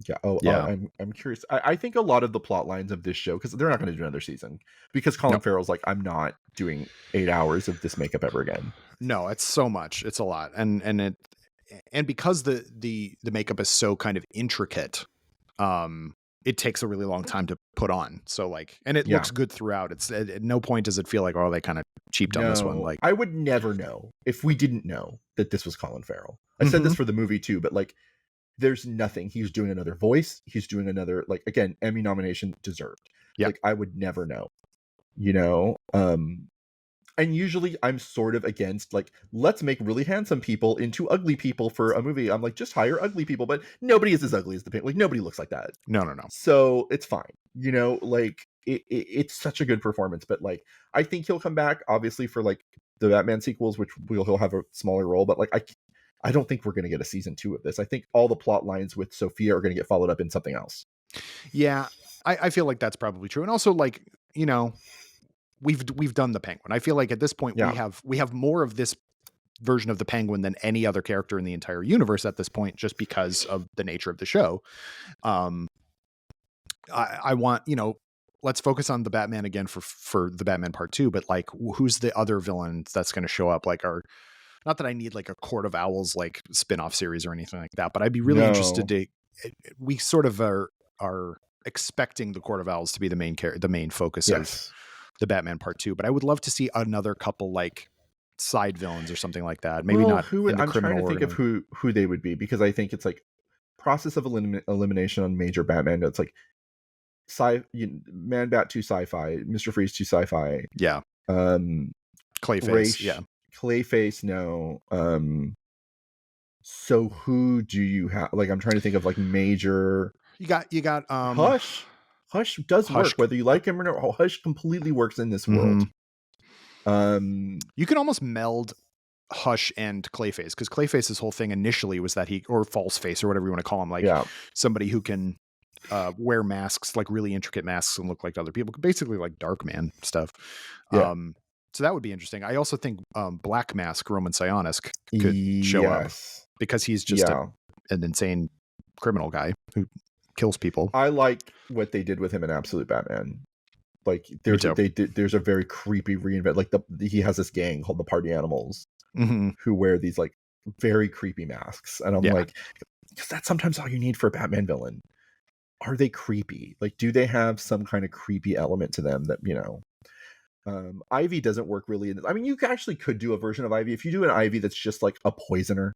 Yeah. Oh, Yeah. I'm curious. I think a lot of the plot lines of this show, because they're not going to do another season, because Colin Farrell's like, I'm not doing 8 hours of this makeup ever again. No, it's so much. It's a lot, and because the makeup is so kind of intricate, it takes a really long time to put on. So like, and it looks good throughout. It's at no point does it feel like, oh, they kind of cheaped on this one. Like I would never know if we didn't know that this was Colin Farrell. I said this for the movie too, but like, there's nothing. He's doing another voice. He's doing another, like, again, Emmy nomination deserved. Yeah. Like, I would never know, you know? And usually I'm sort of against, like, let's make really handsome people into ugly people for a movie. I'm like, just hire ugly people, but nobody is as ugly as the Penguin. Like, nobody looks like that. No, no, no. So it's fine, you know, like it's such a good performance. But like, I think he'll come back, obviously, for like the Batman sequels, which he'll have a smaller role. But like, I don't think we're going to get a season 2 of this. I think all the plot lines with Sophia are going to get followed up in something else. Yeah, I feel like that's probably true. And also, like, you know, we've done the Penguin. I feel like at this point Yeah. we have more of this version of the Penguin than any other character in the entire universe at this point, just because of the nature of the show. Um, I want, you know, let's focus on the Batman again for the Batman Part 2, but like, who's the other villain that's going to show up? Like, not that I need like a Court of Owls like spin-off series or anything like that, but I'd be really interested No. to. We sort of are expecting the Court of Owls to be the main focus of Yes. the Batman Part 2, but I would love to see another couple like side villains or something like that. Maybe Well, not who in the I'm trying criminal to think of organization. who they would be, because I think it's like process of elimination on major Batman notes, like Man Bat 2 sci-fi, Mr. Freeze 2 sci-fi, Yeah. um Clayface. Race, Yeah. Clayface, no. So who do you have? Like, I'm trying to think of like major. You got Hush. Hush does Hush. work, whether you like him or not. Hush completely works in this world. Mhm. You can almost meld Hush and Clayface, because Clayface's whole thing initially was that or False Face or whatever you want to call him, like Yeah. somebody who can wear masks, like really intricate masks, and look like other people, basically like Darkman stuff. Yeah. So that would be interesting. I also think Black Mask, Roman Sionis, could show up, Yes. because he's just an insane criminal guy who kills people. I like what they did with him in Absolute Batman. Like, Me too. there's a very creepy reinvent. Like, he has this gang called the Party Animals Mm-hmm. who wear these like very creepy masks, and I'm like, because that's sometimes all you need for a Batman villain. Are they creepy? Like, do they have some kind of creepy element to them that, you know? Ivy doesn't work really in this. I mean, you actually could do a version of Ivy. If you do an Ivy that's just like a poisoner,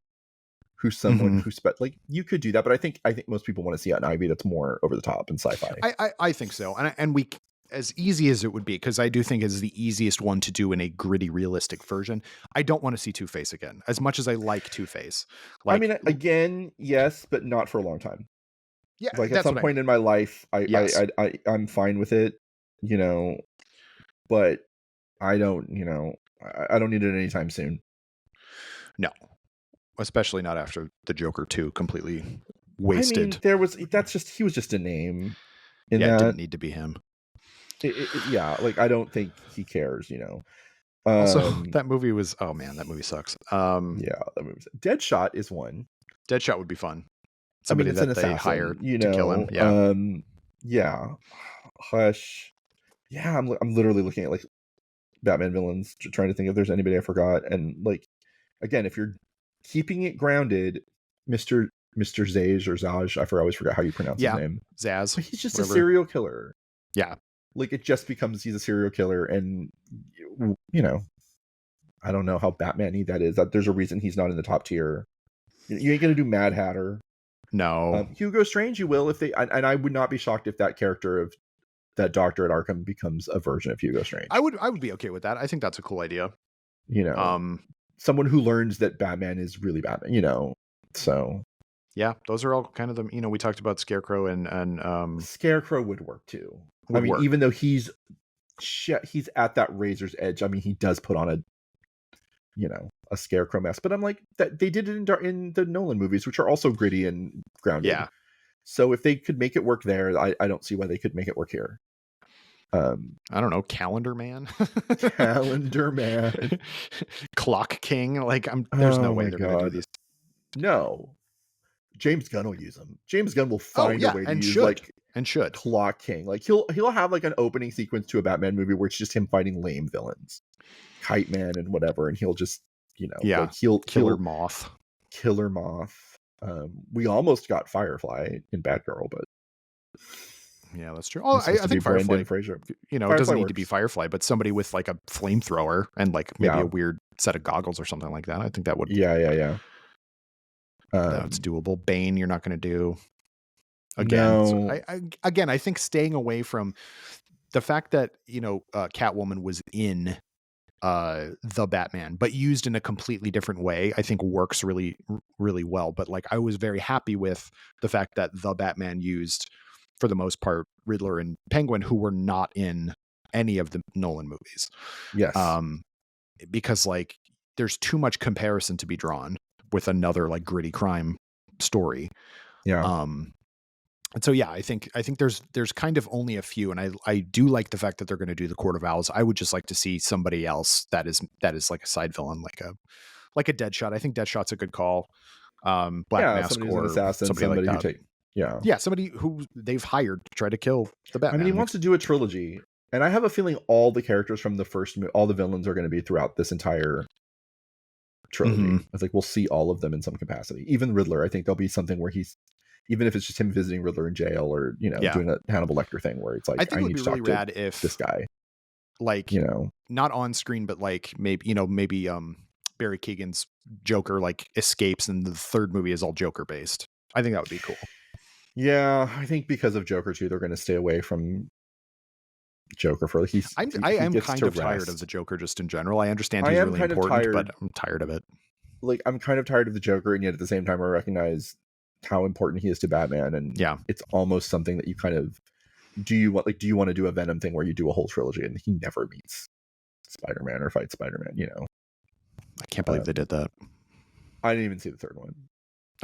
who's someone who's like, you could do that. But I think most people want to see an Ivy that's more over the top and sci-fi. I think so. And we, as easy as it would be, because I do think it's the easiest one to do in a gritty, realistic version. I don't want to see Two-Face again, as much as I like Two-Face. Like, I mean, again, yes, but not for a long time. Yeah, like at some point in my life, I'm fine with it, you know, but I don't, you know, I don't need it anytime soon. No, especially not after the Joker 2 completely wasted. I mean, he was just a name. It didn't need to be him. Yeah, like, I don't think he cares, you know. Also, that movie was, oh man, that movie sucks. Yeah, that movie. Deadshot is one. Deadshot would be fun. Somebody that they hired to kill him. Yeah. Yeah. Hush. Yeah, I'm literally looking at like Batman villains, trying to think if there's anybody I forgot. And like, again, if you're keeping it grounded, Mr. Zage or Zaj, I always forgot how you pronounce his name. Zaz. But he's just a serial killer. Yeah. Like, it just becomes he's a serial killer, and you know, I don't know how Batman-y that is. That there's a reason he's not in the top tier. You ain't gonna do Mad Hatter. No. Hugo Strange, you will, if they, and I would not be shocked if that character of that Doctor at Arkham becomes a version of Hugo Strange. I would be okay with that. I think that's a cool idea. You know, someone who learns that Batman is really Batman, you know. So yeah, those are all kind of the, you know, we talked about Scarecrow and Scarecrow would work too. I mean, even though he's at that razor's edge, I mean, he does put on a, you know, a Scarecrow mask, but I'm like, that they did it in the Nolan movies, which are also gritty and grounded. Yeah. So if they could make it work there, I don't see why they could make it work here. I don't know, Calendar Man. Calendar Man. Clock King. Like, there's no way they're gonna do these. No. James Gunn will use them. James Gunn will find a way to use Clock King. Like, he'll have like an opening sequence to a Batman movie where it's just him fighting lame villains, Kite Man and whatever, and he'll just, you know, like Killer Moth. We almost got Firefly in Batgirl, but yeah, that's true. Oh, I think Firefly, Fraser. You know, it doesn't need to be Firefly, but somebody with like a flamethrower and like maybe a weird set of goggles or something like that. I think that would. Yeah. That's doable. Bane, you're not going to do. Again, no. I think staying away from the fact that, Catwoman was in the Batman, but used in a completely different way, I think works really well. But like, I was very happy with the fact that the Batman used, for the most part, Riddler and Penguin, who were not in any of the Nolan movies. Yes. Um, because like, there's too much comparison to be drawn with another like gritty crime story. Yeah. Um, and so yeah, I think there's kind of only a few, and I do like the fact that they're going to do the Court of Owls. I would just like to see somebody else that is like a side villain, like a Deadshot. I think Deadshot's a good call. Black Yeah, Mask somebody who's an or assassin, somebody like somebody who that. take yeah. Yeah, somebody who they've hired to try to kill the I mean, he Batman. wants to do a trilogy, and I have a feeling all the characters from the first all the villains are going to be throughout this entire trilogy. Mm-hmm. It's like we'll see all of them in some capacity. Even Riddler, I think there'll be something where he's, even if it's just him visiting Riddler in jail, or Yeah, doing a Hannibal Lecter thing where it's like I think I it would need be to really talk to rad this if, guy. like, You know, not on screen, but like maybe Barry Keoghan's Joker like escapes, and the third movie is all Joker based. I think that would be cool. yeah, I think because of Joker too, they're going to stay away from Joker for he I am gets kind to of tired of the rest. Joker just in general. I understand I he's am really kind of important, but tired. I'm tired of it. Like I'm kind of tired of the Joker, and yet at the same time I recognize how important he is to Batman, and Yeah, it's almost something that you kind of do you want to do a Venom thing where you do a whole trilogy and he never meets Spider-Man or fights Spider-Man, I can't believe they did that. I didn't even see the third one.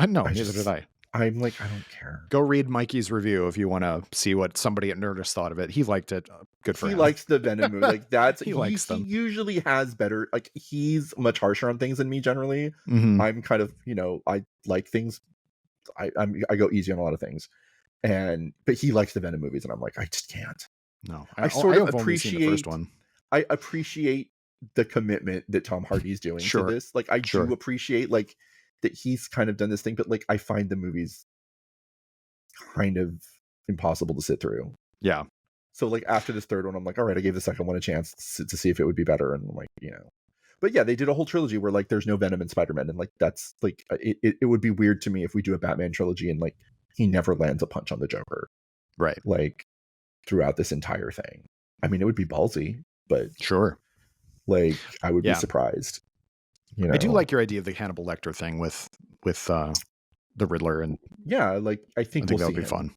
No, I neither did just I. I'm like, I don't care. Go read Mikey's review if you want to see what somebody at Nerdist thought of it. He liked it. Good for He him. likes the Venom movie. Like that's He he likes them. usually has better, like he's much harsher on things than me generally. Mm-hmm. I'm kind of, I like things. I go easy on a lot of things. But he likes the Venom movies, and I'm like, I just can't. No, I sort of I've only seen the first one. I appreciate the commitment that Tom Hardy's doing to Sure, this. Like I sure. do appreciate like that he's kind of done this thing, but like I find the movies kind of impossible to sit through. Yeah. So like after this third one, I'm like, all right, I gave the second one a chance to see if it would be better, and I'm like, But yeah, they did a whole trilogy where like there's no Venom in Spider-Man, and like that's like it would be weird to me if we do a Batman trilogy and like he never lands a punch on the Joker, Right. like throughout this entire thing. I mean, it would be ballsy, but sure, like I would be surprised. I do like your idea of the Hannibal Lecter thing with the Riddler, and yeah, like I think we'll that would see be him. fun.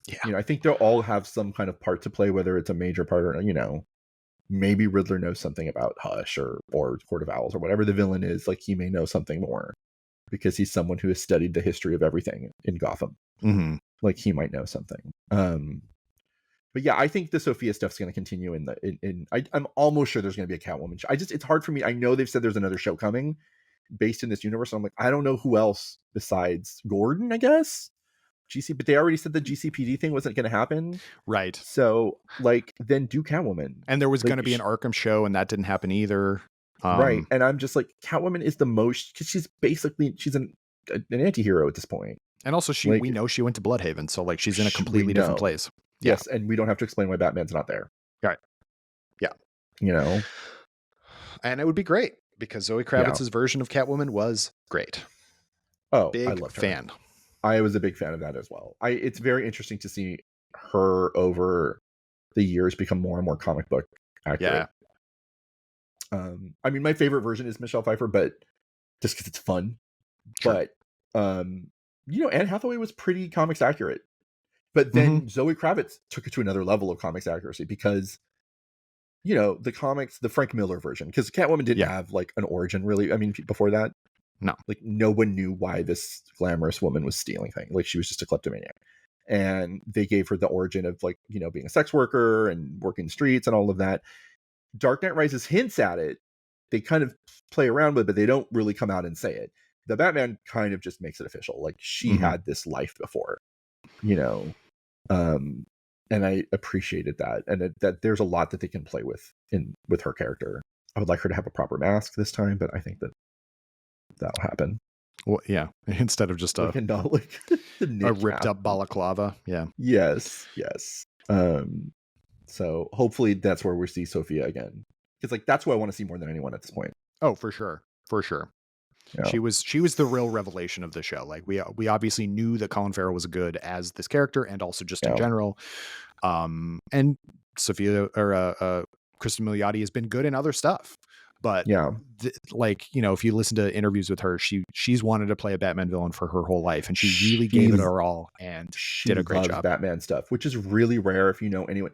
Yeah, I think they'll all have some kind of part to play, whether it's a major part or maybe Riddler knows something about Hush or Court of Owls or whatever the villain is. Like he may know something more because he's someone who has studied the history of everything in Gotham. Mm-hmm. Like he might know something. But yeah, I think the Sophia stuff's going to continue I'm almost sure there's going to be a Catwoman show. It's hard for me. I know they've said there's another show coming based in this universe. I'm like, I don't know who else besides Gordon, I guess. But they already said the GCPD thing wasn't going to happen. Right. So like then do Catwoman. And there was like, going to be an Arkham show, and that didn't happen either. Right. And I'm just like, Catwoman is the most, because she's an anti-hero at this point. And also we know she went to Bloodhaven, so like she's in a completely different place. Yes, and we don't have to explain why Batman's not there. Right. Yeah. And it would be great because Zoe Kravitz's version of Catwoman was great. Oh, big I loved her. fan. I was a big fan of that as well. It's very interesting to see her over the years become more and more comic book accurate. Yeah. I mean, my favorite version is Michelle Pfeiffer, but just because it's fun. Sure. But Anne Hathaway was pretty comics accurate. But then Zoe Kravitz took it to another level of comics accuracy because the comics, the Frank Miller version, because Catwoman didn't have like an origin really. I mean, before that, no, like no one knew why this glamorous woman was stealing things. Like she was just a kleptomaniac, and they gave her the origin of like being a sex worker and working the streets and all of that. Dark Knight Rises hints at it. They kind of play around with it, but they don't really come out and say it. The Batman kind of just makes it official. Like she had this life before, and I appreciated that, and that there's a lot that they can play with her character. I would like her to have a proper mask this time, but I think that'll happen. Well, yeah, instead of just a ripped up balaclava. Yeah. Yes. So hopefully that's where we see Sophia again, because like that's who I want to see more than anyone at this point. Oh, for sure. Yeah. She was the real revelation of the show. Like we obviously knew that Colin Farrell was good as this character and also just in general. And Sophia or Kristen Milioti has been good in other stuff, but Yeah. like, you know, if you listen to interviews with her, she's wanted to play a Batman villain for her whole life, and she really gave it her all and She did a great loves job. Batman stuff, which is really rare if you know anyone.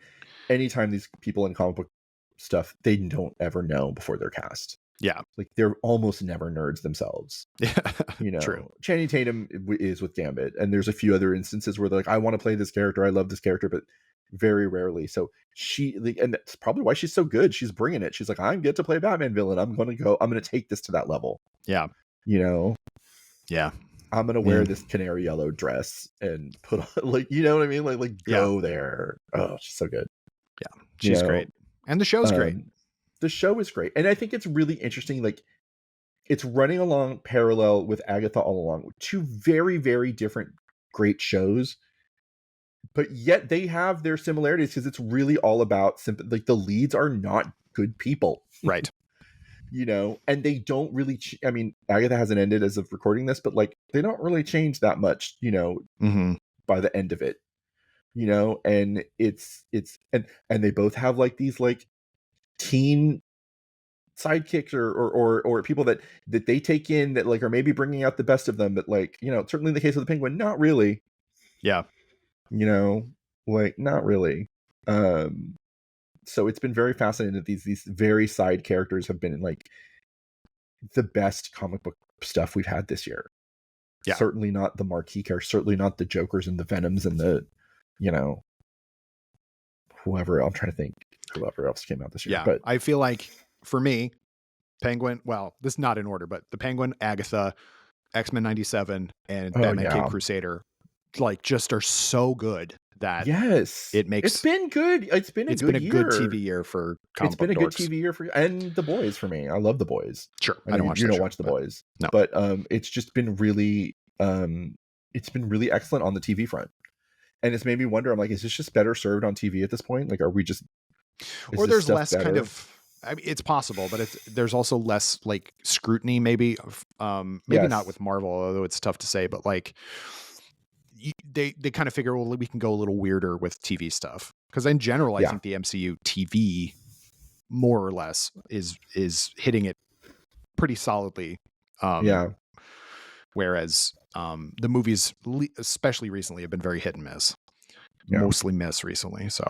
Anytime these people in comic book stuff, they don't ever know before they're cast. Yeah. Like they're almost never nerds themselves. Yeah. You True. know, Channing Tatum is with Gambit, and there's a few other instances where they're like, I want to play this character, I love this character, but very rarely. So and that's probably why she's so good. She's bringing it. She's like, I'm good to play a Batman villain. I'm going to take this to that level. Yeah. You know, yeah. I'm going to wear this canary yellow dress and put on, like, you know what I mean? Like go there. Oh, she's so good. Yeah. She's great. And the show's great. The show is great. And I think it's really interesting. Like, it's running along parallel with Agatha all along. Two very, very different great shows. But yet they have their similarities because it's really all about like the leads are not good people. Right. You know, and they don't really, I mean, Agatha hasn't ended as of recording this, but like they don't really change that much, you know, by the end of it, you know, and and they both have like these like teen sidekicks or people that they take in that like are maybe bringing out the best of them, but like, you know, certainly in the case of the Penguin, not really. Yeah. You know, like not really. So it's been very fascinating that these very side characters have been like the best comic book stuff we've had this year. Yeah. Certainly not the marquee characters, certainly not the Jokers and the Venoms and the, you know, whoever. I'm trying to think whoever else came out this year. Yeah. But I feel like for me, Penguin, well, this is not in order, but the Penguin, Agatha, X-Men 97, and Batman Kid Crusader, like just are so good that it makes it's been good. It's been a good TV year for comic book dorks. Good TV year for, and The Boys for me. I love The Boys. Sure. I don't watch you don't watch The Boys. No. But it's just been really excellent on the TV front. And it's made me wonder, I'm like, is this just better served on TV at this point? Like, are we just, or there's less better? Kind of, I mean, it's possible, but there's also less like scrutiny, maybe, maybe not with Marvel, although it's tough to say, but like they kind of figure, well, we can go a little weirder with TV stuff. Because in general, I think the MCU TV more or less is hitting it pretty solidly. Whereas the movies, especially recently, have been very hit and miss. Mostly miss recently. So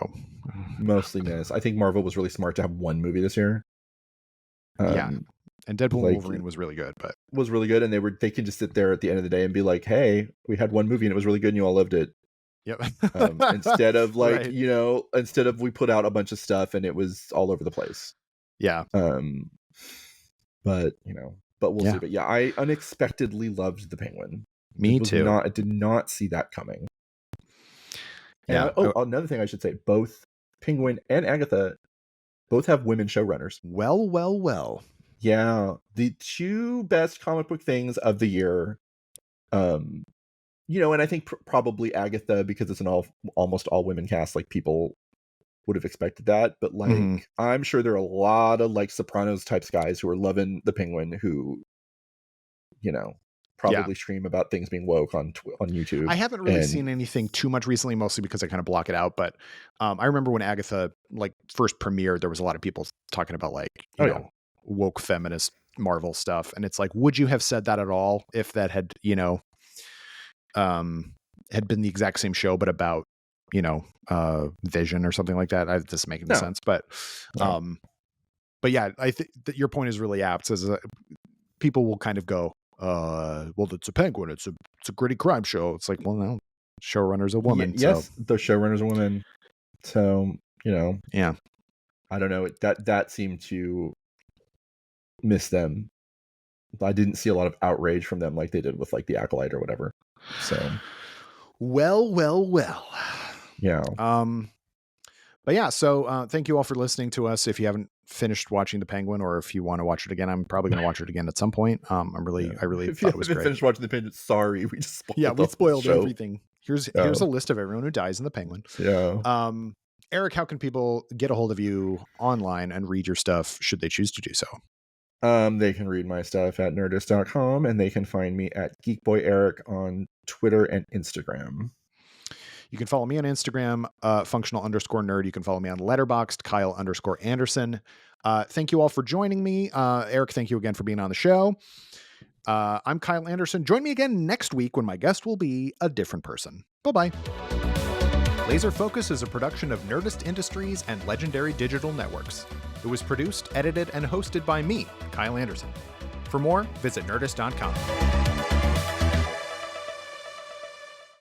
mostly miss. I think Marvel was really smart to have one movie this year. And Deadpool and Wolverine was really good, but was really good, and they can just sit there at the end of the day and be like, "Hey, we had one movie and it was really good, and you all loved it." Yep. Instead of like, you know, instead of we put out a bunch of stuff and it was all over the place. Yeah. But you know, we'll see. But yeah, I unexpectedly loved the Penguin. Me too. I did not see that coming. Yeah. Another thing I should say: both Penguin and Agatha both have women showrunners. Well. Yeah, the two best comic book things of the year. You know, and I think probably Agatha, because it's an almost all women cast, like people would have expected that. But like, I'm sure there are a lot of like Sopranos types guys who are loving the Penguin who, you know, probably stream about things being woke on YouTube. I haven't really seen anything too much recently, mostly because I kind of block it out. But I remember when Agatha like first premiered, there was a lot of people talking about like, you know, woke feminist Marvel stuff. And it's like, would you have said that at all if that had, you know, had been the exact same show, but about, you know, Vision or something like that? This is making sense. But yeah, I think that your point is really apt. As people will kind of go, well, it's a Penguin. It's a gritty crime show. It's like, well, no, showrunner's a woman. Yes, the showrunner's a woman. So, you know, I don't know. That seemed to miss them. I didn't see a lot of outrage from them like they did with like the Acolyte or whatever. So, well. Yeah. But yeah, so thank you all for listening to us. If you haven't finished watching The Penguin, or if you want to watch it again, I'm probably going to watch it again at some point. I really if thought it was great. Finished watching The Penguin, sorry, we just spoiled everything. Here's a list of everyone who dies in The Penguin. Yeah. Eric, how can people get a hold of you online and read your stuff should they choose to do so? They can read my stuff at nerdist.com, and they can find me at Geekboy Eric on Twitter and Instagram. You can follow me on Instagram, functional_nerd. You can follow me on Letterboxd, Kyle_Anderson. Thank you all for joining me. Eric, thank you again for being on the show. I'm Kyle Anderson. Join me again next week when my guest will be a different person. Bye-bye. Laser Focus is a production of Nerdist Industries and Legendary Digital Networks. It was produced, edited, and hosted by me, Kyle Anderson. For more, visit nerdist.com.